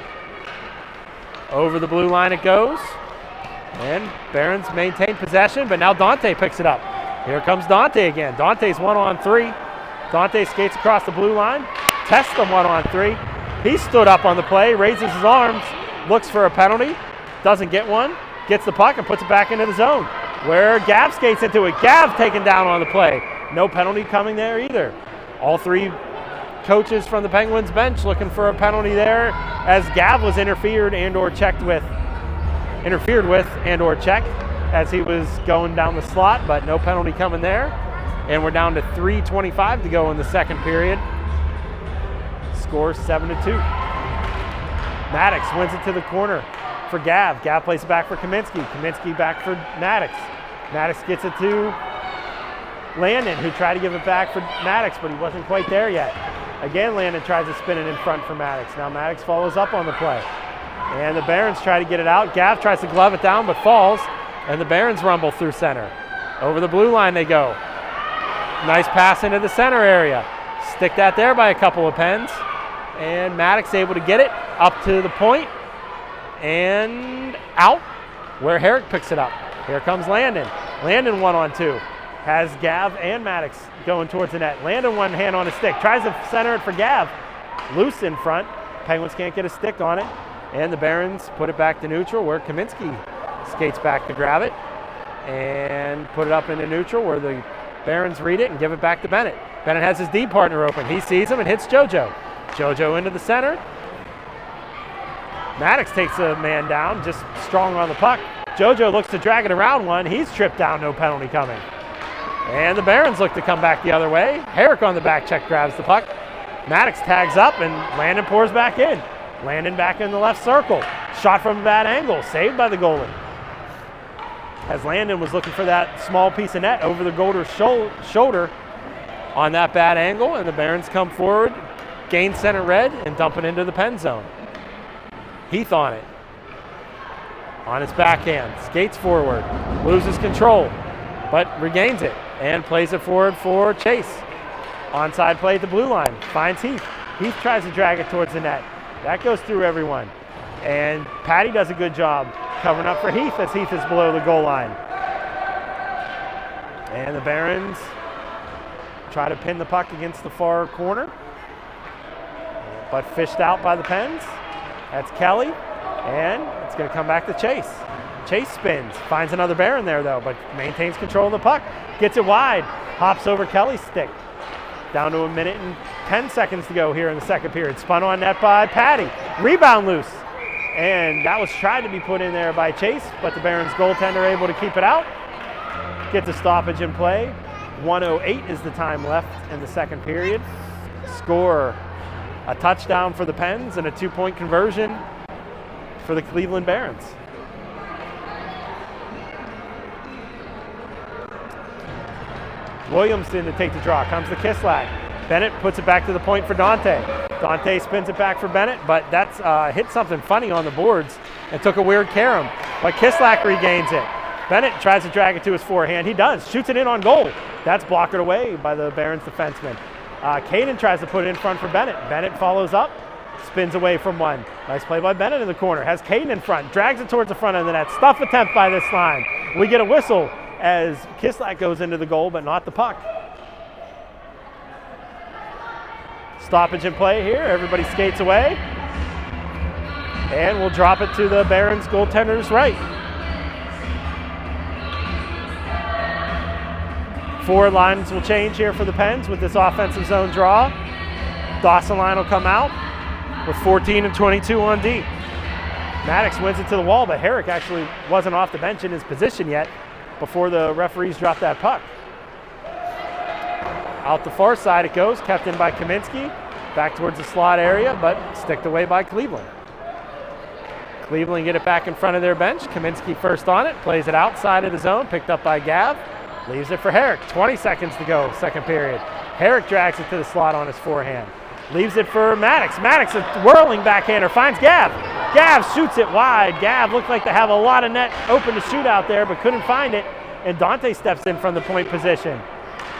Over the blue line it goes. And Barons maintain possession, but now Dante picks it up. Here comes Dante again. Dante's 1-on-3. Dante skates across the blue line, tests them 1-on-3. He stood up on the play, raises his arms, looks for a penalty, doesn't get one, gets the puck and puts it back into the zone, where Gav skates into it. Gav taken down on the play. No penalty coming there either. All three coaches from the Penguins bench looking for a penalty there, as Gav was interfered and or checked as he was going down the slot, but no penalty coming there. And we're down to 3:25 to go in the second period. Score 7-2. Maddox wins it to the corner for Gav. Gav plays it back for Kaminsky. Kaminsky back for Maddox. Maddox gets it to Landon, who tried to give it back for Maddox, but he wasn't quite there yet. Again, Landon tries to spin it in front for Maddox. Now Maddox follows up on the play. And the Barons try to get it out. Gav tries to glove it down, but falls. And the Barons rumble through center. Over the blue line they go. Nice pass into the center area. Stick that there by a couple of Pens. And Maddox able to get it up to the point and out, where Herrick picks it up. Here comes Landon. Landon 1-on-2. Has Gav and Maddox going towards the net. Landon one hand on a stick. Tries to center it for Gav. Loose in front. Penguins can't get a stick on it. And the Barons put it back to neutral, where Kaminsky skates back to grab it and put it up into neutral, where the Barons read it and give it back to Bennett. Bennett has his D partner open. He sees him and hits JoJo. JoJo into the center. Maddox takes a man down, just strong on the puck. JoJo looks to drag it around one. He's tripped down, no penalty coming. And the Barons look to come back the other way. Herrick on the back check grabs the puck. Maddox tags up and Landon pours back in. Landon back in the left circle. Shot from a bad angle, saved by the goalie. As Landon was looking for that small piece of net over the goalie's shoulder on that bad angle, and the Barons come forward, gain center red, and dump it into the pen zone. Heath on it. On his backhand, skates forward, loses control, but regains it and plays it forward for Chase. Onside play at the blue line, finds Heath. Heath tries to drag it towards the net. That goes through everyone. And Patty does a good job covering up for Heath as Heath is below the goal line. And the Barons try to pin the puck against the far corner, but fished out by the Pens. That's Kelly, and it's going to come back to Chase. Chase spins, finds another Baron there though, but maintains control of the puck. Gets it wide, hops over Kelly's stick. Down to 1 minute and 10 seconds to go here in the second period. Spun on net by Patty. Rebound loose. And that was tried to be put in there by Chase, but the Barons goaltender able to keep it out. Gets a stoppage in play. 1:08 is the time left in the second period. Score a touchdown for the Pens and a 2-point conversion for the Cleveland Barons. Williamson to take the draw. Comes to Kislak. Bennett puts it back to the point for Dante. Dante spins it back for Bennett, but that's hit something funny on the boards and took a weird carom. But Kislak regains it. Bennett tries to drag it to his forehand. He does. Shoots it in on goal. That's blocked away by the Barons defenseman. Caden tries to put it in front for Bennett. Bennett follows up, spins away from one. Nice play by Bennett in the corner. Has Caden in front, drags it towards the front of the net. Stuff attempt by this line. We get a whistle as Kislak goes into the goal, but not the puck. Stoppage in play here. Everybody skates away. And we'll drop it to the Barons goaltender's right. 4 lines will change here for the Pens with this offensive zone draw. Dawson line will come out with 14 and 22 on D. Maddox wins it to the wall, but Herrick actually wasn't off the bench in his position yet before the referees dropped that puck. Out the far side it goes, kept in by Kaminsky. Back towards the slot area, but sticked away by Cleveland. Cleveland get it back in front of their bench. Kaminsky first on it, plays it outside of the zone, picked up by Gav. Leaves it for Herrick. 20 seconds to go, second period. Herrick drags it to the slot on his forehand. Leaves it for Maddox. Maddox, a whirling backhander, finds Gav. Gav shoots it wide. Gav looked like to have a lot of net open to shoot out there, but couldn't find it. And Dante steps in from the point position.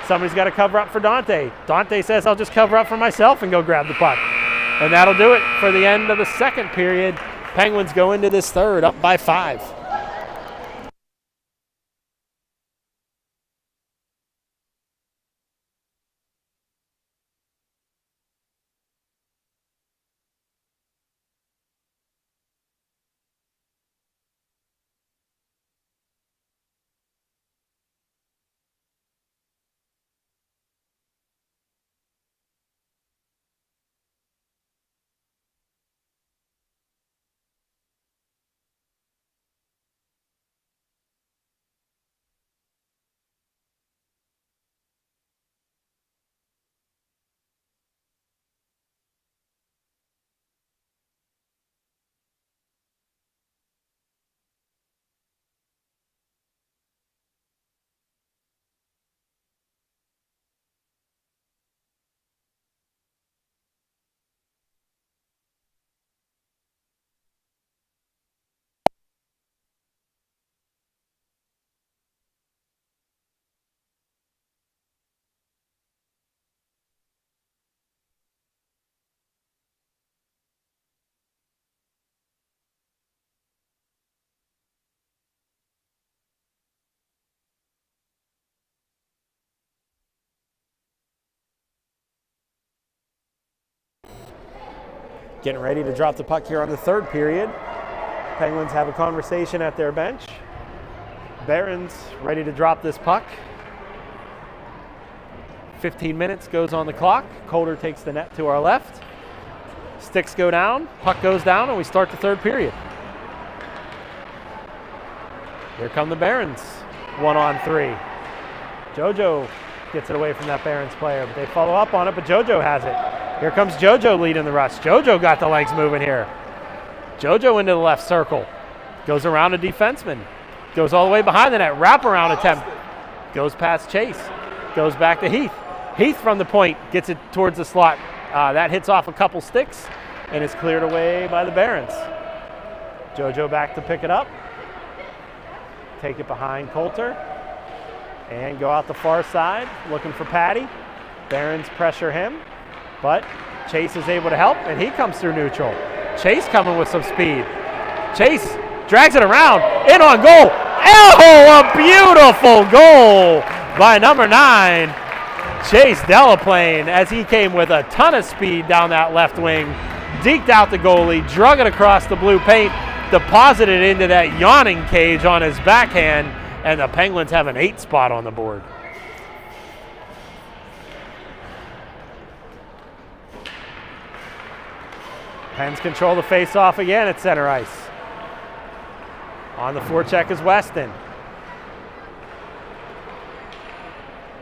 Somebody's got to cover up for Dante. Dante says, I'll just cover up for myself and go grab the puck. And that'll do it for the end of the second period. Penguins go into this third up by 5. Getting ready to drop the puck here on the third period. Penguins have a conversation at their bench. Barons ready to drop this puck. 15 minutes goes on the clock. Calder takes the net to our left. Sticks go down, puck goes down, and we start the third period. Here come the Barons, 1-on-3. JoJo gets it away from that Barons player, but they follow up on it, but JoJo has it. Here comes JoJo leading the rush. JoJo got the legs moving here. JoJo into the left circle. Goes around a defenseman. Goes all the way behind the net. Wraparound attempt. Goes past Chase. Goes back to Heath. Heath from the point gets it towards the slot. That hits off a couple sticks and is cleared away by the Barons. JoJo back to pick it up. take it behind Coulter and go out the far side looking for Patty. Barons pressure him, but Chase is able to help, and he comes through neutral. Chase coming with some speed. Chase drags it around, in on goal. Oh, a beautiful goal by number 9, Chase Delaplane, as he came with a ton of speed down that left wing, deked out the goalie, drug it across the blue paint, deposited it into that yawning cage on his backhand, and the Penguins have an 8 spot on the board. Pens control the face-off again at center ice. On the forecheck is Weston.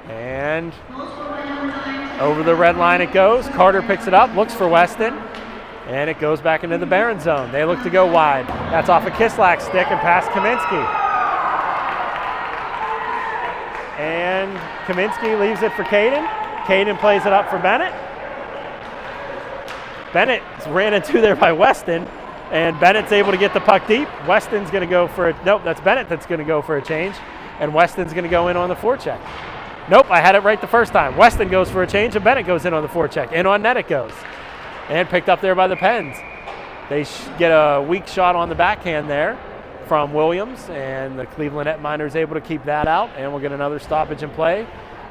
And over the red line it goes. Carter picks it up, looks for Weston, and it goes back into the Barron zone. They look to go wide. That's off a Kislak's stick and past Kaminsky. And Kaminsky leaves it for Caden. Caden plays it up for Bennett. Bennett ran into there by Weston, and Bennett's able to get the puck deep. Weston's going to go for a, nope, that's Bennett that's going to go for a change, and Weston's going to go in on the forecheck. Nope, I had it right the first time. Weston goes for a change, and Bennett goes in on the forecheck. In on net it goes. And picked up there by the Pens. They get a weak shot on the backhand there from Williams, and the Cleveland netminers able to keep that out, and we'll get another stoppage in play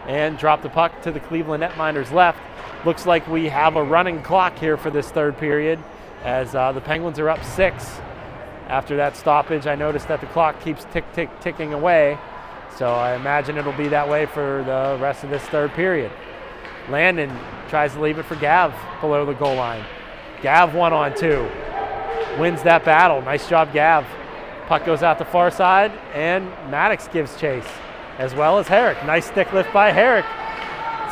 and drop the puck to the Cleveland netminers left. Looks like we have a running clock here for this third period, as the Penguins are up 6. After that stoppage, I noticed that the clock keeps ticking away, so I imagine it'll be that way for the rest of this third period. Landon tries to leave it for Gav below the goal line. Gav 1-on-2. Wins that battle. Nice job, Gav. Puck goes out the far side, and Maddox gives chase, as well as Herrick. Nice stick lift by Herrick.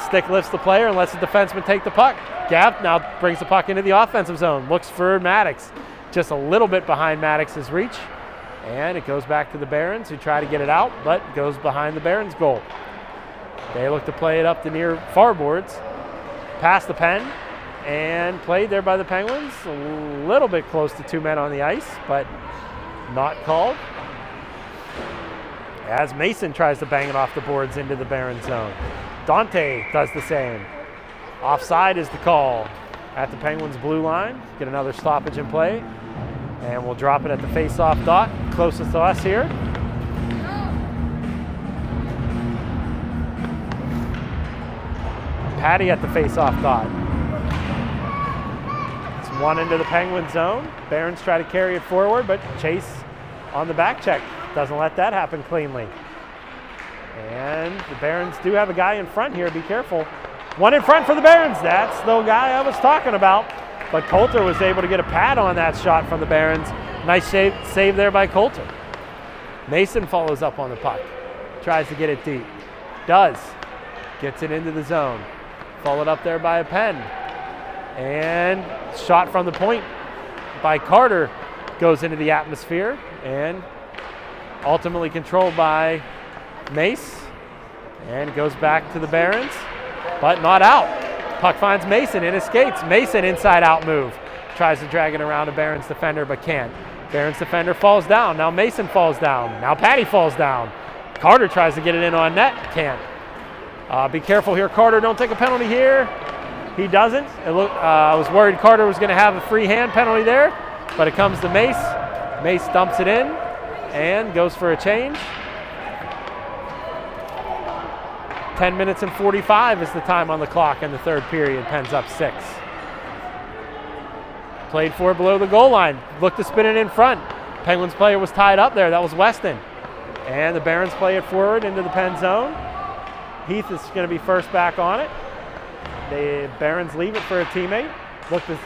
Stick lifts the player and lets the defenseman take the puck. Gav now brings the puck into the offensive zone. Looks for Maddox. Just a little bit behind Maddox's reach. And it goes back to the Barons, who try to get it out, but goes behind the Barons' goal. They look to play it up the near far boards. Past the Pen, and played there by the Penguins. A little bit close to 2 men on the ice, but not called. As Mason tries to bang it off the boards into the Barron zone. Dante does the same. Offside is the call at the Penguins' blue line. Get another stoppage in play, and we'll drop it at the face-off dot, closest to us here. Patty at the face-off dot. It's 1 into the Penguin zone. Barons try to carry it forward, but Chase on the back check doesn't let that happen cleanly. And the Barons do have a guy in front here. Be careful. 1 in front for the Barons. That's the guy I was talking about. But Coulter was able to get a pad on that shot from the Barons. Nice save there by Coulter. Mason follows up on the puck. Tries to get it deep. Does. Gets it into the zone. Followed up there by a Pen. And shot from the point by Carter goes into the atmosphere, and ultimately controlled by Mace, and goes back to the Barons, but not out. Puck finds Mason in his skates. Mason inside out move. Tries to drag it around a Barons defender, but can't. Barons defender falls down. Now Mason falls down. Now Patty falls down. Carter tries to get it in on net. Can't. Be careful here, Carter. Don't take a penalty here. He doesn't. I was worried Carter was going to have a free hand penalty there, but it comes to Mace. Mace dumps it in and goes for a change. 10 minutes and 45 is the time on the clock in the third period. Pens up 6. Played for below the goal line. Looked to spin it in front. Penguins player was tied up there. That was Weston. And the Barons play it forward into the Pen zone. Heath is going to be first back on it. The Barons leave it for a teammate. Look to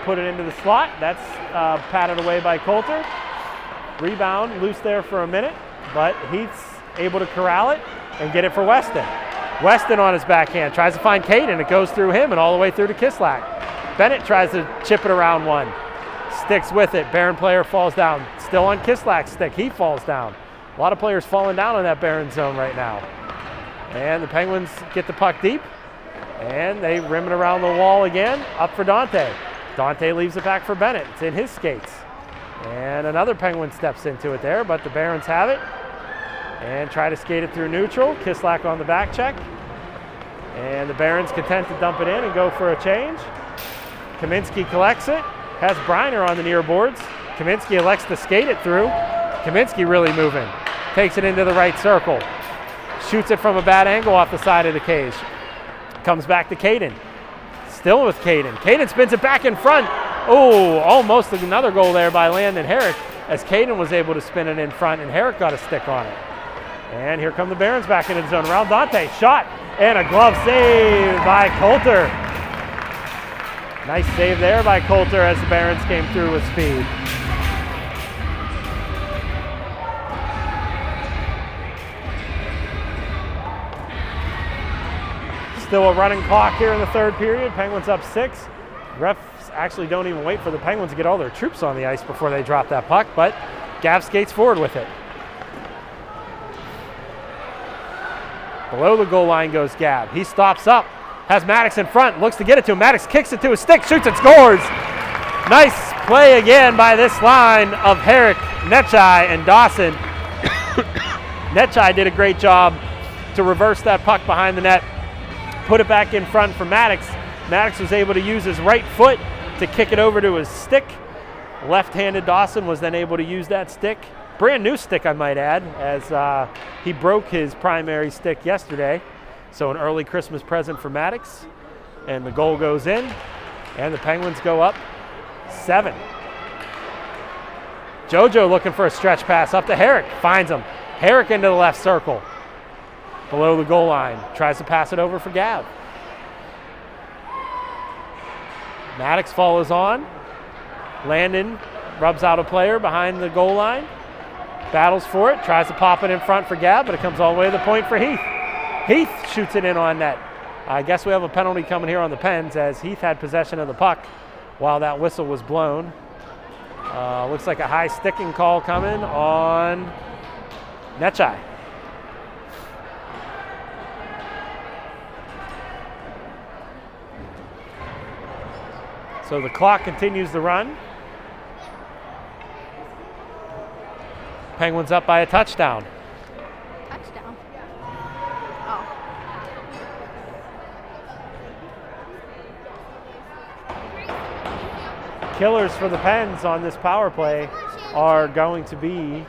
put it into the slot. That's patted away by Coulter. Rebound, loose there for a minute, but Heath's able to corral it and get it for Weston. Weston on his backhand tries to find Caden. It goes through him and all the way through to Kislak. Bennett tries to chip it around one. Sticks with it. Barron player falls down. Still on Kislak's stick. He falls down. A lot of players falling down in that Barron zone right now. And the Penguins get the puck deep, and they rim it around the wall again. Up for Dante. Dante leaves it back for Bennett. It's in his skates. And another Penguin steps into it there, but the Barons have it. and try to skate it through neutral. Kislak on the back check. And the Barons content to dump it in and go for a change. Kaminsky collects it, has Briner on the near boards. Kaminsky elects to skate it through. Kaminsky really moving. Takes it into the right circle. Shoots it from a bad angle off the side of the cage. Comes back to Caden. Still with Caden. Caden spins it back in front. Oh, almost another goal there by Landon Herrick as Caden was able to spin it in front and Herrick got a stick on it. And here come the Barons back into the zone. Around Dante, shot and a glove save by Coulter. Nice save there by Coulter as the Barons came through with speed. Still a running clock here in the third period. Penguins up 6. Refs actually don't even wait for the Penguins to get all their troops on the ice before they drop that puck, but Gav skates forward with it. Below the goal line goes Gav. He stops up, has Maddox in front, looks to get it to him. Maddox kicks it to his stick, shoots and scores. Nice play again by this line of Herrick, Netchai, and Dawson. Netchai did a great job to reverse that puck behind the net, put it back in front for Maddox. Maddox was able to use his right foot to kick it over to his stick. Left-handed Dawson was then able to use that stick. Brand new stick, I might add, as he broke his primary stick yesterday. So an early Christmas present for Maddox. And the goal goes in, and the Penguins go up 7. JoJo looking for a stretch pass up to Herrick, finds him. Herrick into the left circle. Below the goal line, tries to pass it over for Gav. Maddox follows on. Landon rubs out a player behind the goal line. Battles for it, tries to pop it in front for Gav, but it comes all the way to the point for Heath. Heath shoots it in on net. I guess we have a penalty coming here on the Pens as Heath had possession of the puck while that whistle was blown. Looks like a high sticking call coming on Netchai. So the clock continues to run. Penguins up by a touchdown. Touchdown? Oh. Killers for the Pens on this power play are going to be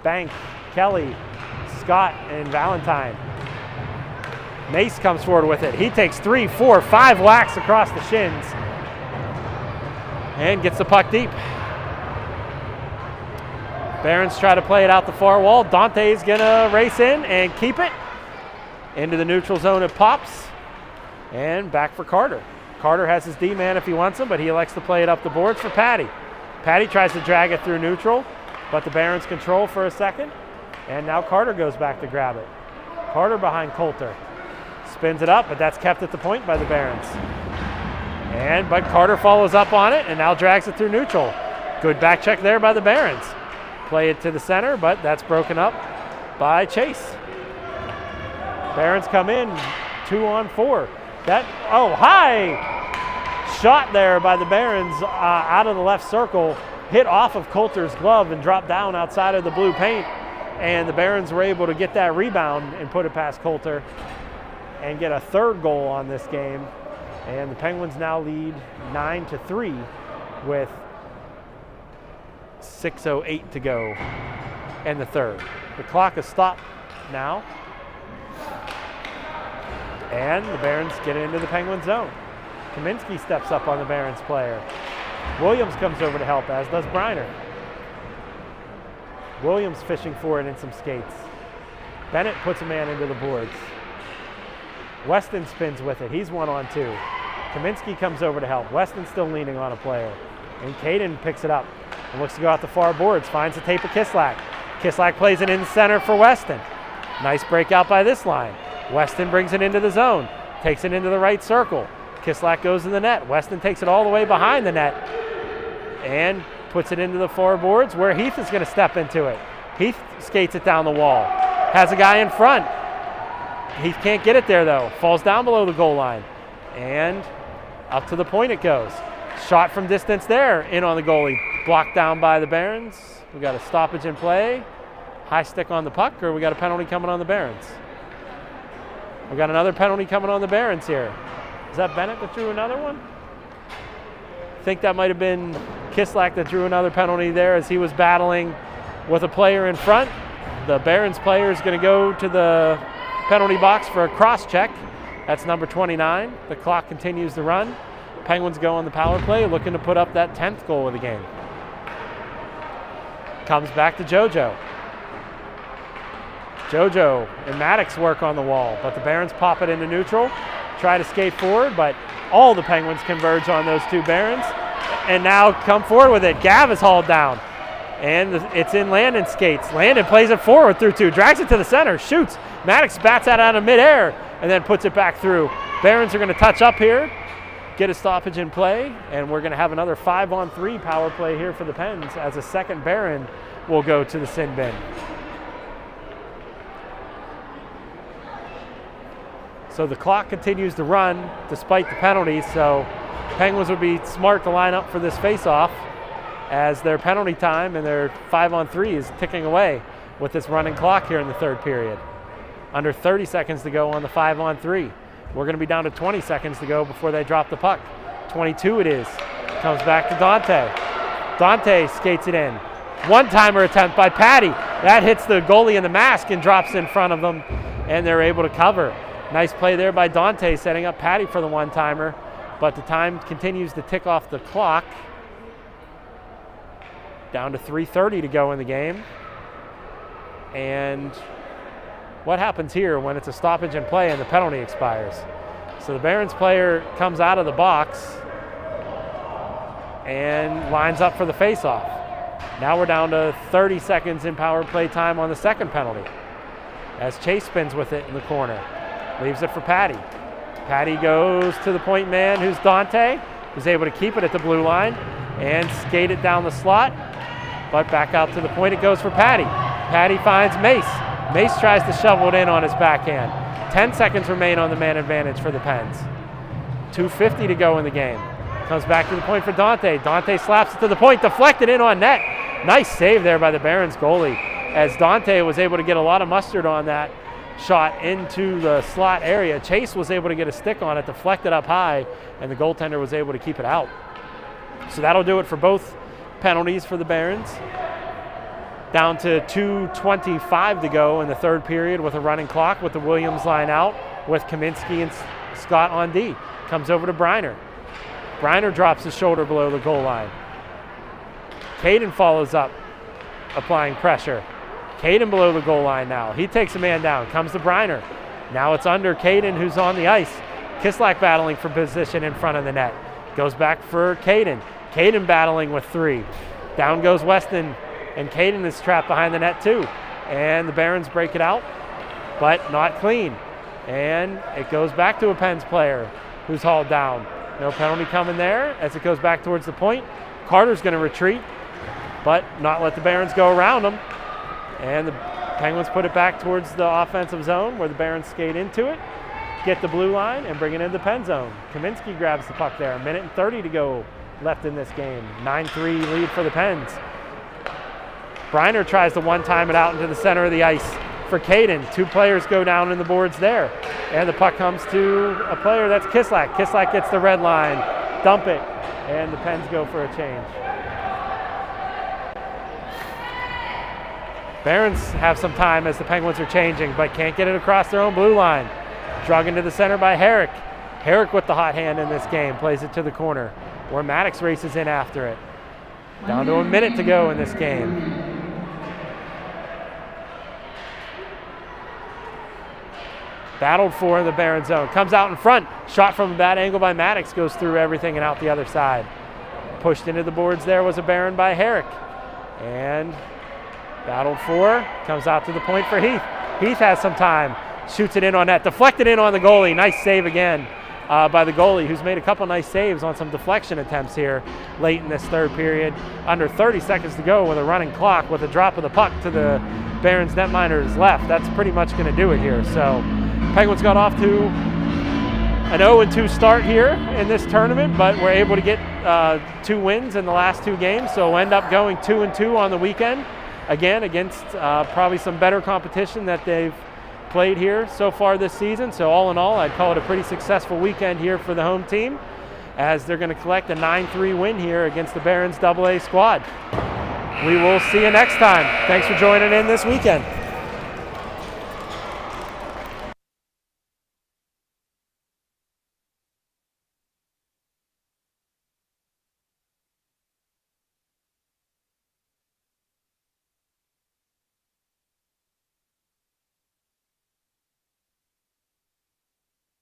Bank, Kelly, Scott, and Valentine. Mace comes forward with it. He takes 3, 4, 5 whacks across the shins and gets the puck deep. Barons try to play it out the far wall. Dante's gonna race in and keep it. Into the neutral zone it pops. And back for Carter. Carter has his D-man if he wants him, but he elects to play it up the boards for Patty. Patty tries to drag it through neutral, but the Barons control for a second. And now Carter goes back to grab it. Carter behind Coulter. Spins it up, but that's kept at the point by the Barons. But Carter follows up on it and now drags it through neutral. Good back check there by the Barons. Play it to the center, but that's broken up by Chase. Barons come in, 2-on-4. High shot there by the Barons out of the left circle, hit off of Coulter's glove and dropped down outside of the blue paint. And the Barons were able to get that rebound and put it past Coulter and get a third goal on this game. And the Penguins now lead 9-3 with 6:08 to go in the third. The clock is stopped now. And the Barons get into the Penguin zone. Kaminsky steps up on the Barons player. Williams comes over to help, as does Briner. Williams fishing for it in some skates. Bennett puts a man into the boards. Weston spins with it. He's 1-on-2. Kaminsky comes over to help. Weston's still leaning on a player. And Caden picks it up and looks to go out the far boards. Finds the tape of Kislak. Kislak plays it in center for Weston. Nice breakout by this line. Weston brings it into the zone. Takes it into the right circle. Kislak goes in the net. Weston takes it all the way behind the net. And puts it into the far boards where Heath is going to step into it. Heath skates it down the wall. Has a guy in front. Heath can't get it there though. Falls down below the goal line. And up to the point it goes. Shot from distance there, in on the goalie. Blocked down by the Barons. We got a stoppage in play. high stick on the puck, or we got a penalty coming on the Barons? We got another penalty coming on the Barons here. Is that Bennett that drew another one? I think that might have been Kislak that drew another penalty there as he was battling with a player in front. The Barons player is going to go to the penalty box for a cross check. That's number 29. The clock continues to run. Penguins go on the power play, looking to put up that 10th goal of the game. Comes back to JoJo. JoJo and Maddox work on the wall, but the Barons pop it into neutral, try to skate forward, but all the Penguins converge on those two Barons, and now come forward with it. Gav is hauled down, and it's in Landon skates. Landon plays it forward through two, drags it to the center, shoots. Maddox bats that out of midair, and then puts it back through. Barons are going to touch up here, get a stoppage in play, and we're going to have another 5-on-3 power play here for the Pens as a second Baron will go to the sin bin. So the clock continues to run despite the penalties, so Penguins would be smart to line up for this face-off as their penalty time and their 5-on-3 is ticking away with this running clock here in the third period. Under 30 seconds to go on the 5-on-3. We're going to be down to 20 seconds to go before they drop the puck. 22 it is. Comes back to Dante. Dante skates it in. One-timer attempt by Patty. That hits the goalie in the mask and drops in front of them, and they're able to cover. Nice play there by Dante, setting up Patty for the one-timer, but the time continues to tick off the clock. Down to 3:30 to go in the game. And what happens here when it's a stoppage in play and the penalty expires? So the Barons player comes out of the box and lines up for the face-off. Now we're down to 30 seconds in power play time on the second penalty as Chase spins with it in the corner. Leaves it for Patty. Patty goes to the point man, who's Dante, who's able to keep it at the blue line and skate it down the slot, but back out to the point it goes for Patty. Patty finds Mace. Mace tries to shovel it in on his backhand. 10 seconds remain on the man advantage for the Pens. 2:50 to go in the game. Comes back to the point for Dante. Dante slaps it to the point, deflected in on net. Nice save there by the Barons goalie as Dante was able to get a lot of mustard on that shot into the slot area. Chase was able to get a stick on it, deflected up high, and the goaltender was able to keep it out. So that'll do it for both penalties for the Barons. Down to 2:25 to go in the third period with a running clock with the Williams line out with Kaminsky and Scott on D. Comes over to Briner. Briner drops his shoulder below the goal line. Caden follows up, applying pressure. Caden below the goal line now. He takes a man down. Comes to Briner. Now it's under Caden, who's on the ice. Kislak battling for position in front of the net. Goes back for Caden. Caden battling with three. Down goes Weston, and Caden is trapped behind the net too. And the Barons break it out, but not clean. And it goes back to a Pens player who's hauled down. No penalty coming there as it goes back towards the point. Carter's going to retreat, but not let the Barons go around him. And the Penguins put it back towards the offensive zone where the Barons skate into it, get the blue line, and bring it into the Pen zone. Kaminsky grabs the puck there. 1:30 to go left in this game. 9-3 lead for the Pens. Briner tries to one-time it out into the center of the ice for Caden. Two players go down in the boards there. And the puck comes to a player, that's Kislak. Kislak gets the red line, dump it, and the Pens go for a change. Barons have some time as the Penguins are changing, but can't get it across their own blue line. Drug into the center by Herrick. Herrick with the hot hand in this game, plays it to the corner, where Maddox races in after it. Down to a minute to go in this game. Battled for in the Baron zone. Comes out in front. Shot from a bad angle by Maddox, goes through everything and out the other side. Pushed into the boards there was a Baron by Herrick. And battled for, comes out to the point for Heath. Heath has some time, shoots it in on net, deflected in on the goalie. Nice save again by the goalie, who's made a couple nice saves on some deflection attempts here late in this third period. Under 30 seconds to go with a running clock, with a drop of the puck to the Barons netminder's left. That's pretty much going to do it here. So Penguins got off to an 0-2 start here in this tournament, but we're able to get 2 wins in the last 2 games, so we'll end up going 2-2 on the weekend. again against probably some better competition that they've played here so far this season. So all in all, I'd call it a pretty successful weekend here for the home team, as they're going to collect a 9-3 win here against the Barons AA squad. We will see you next time. Thanks for joining in this weekend.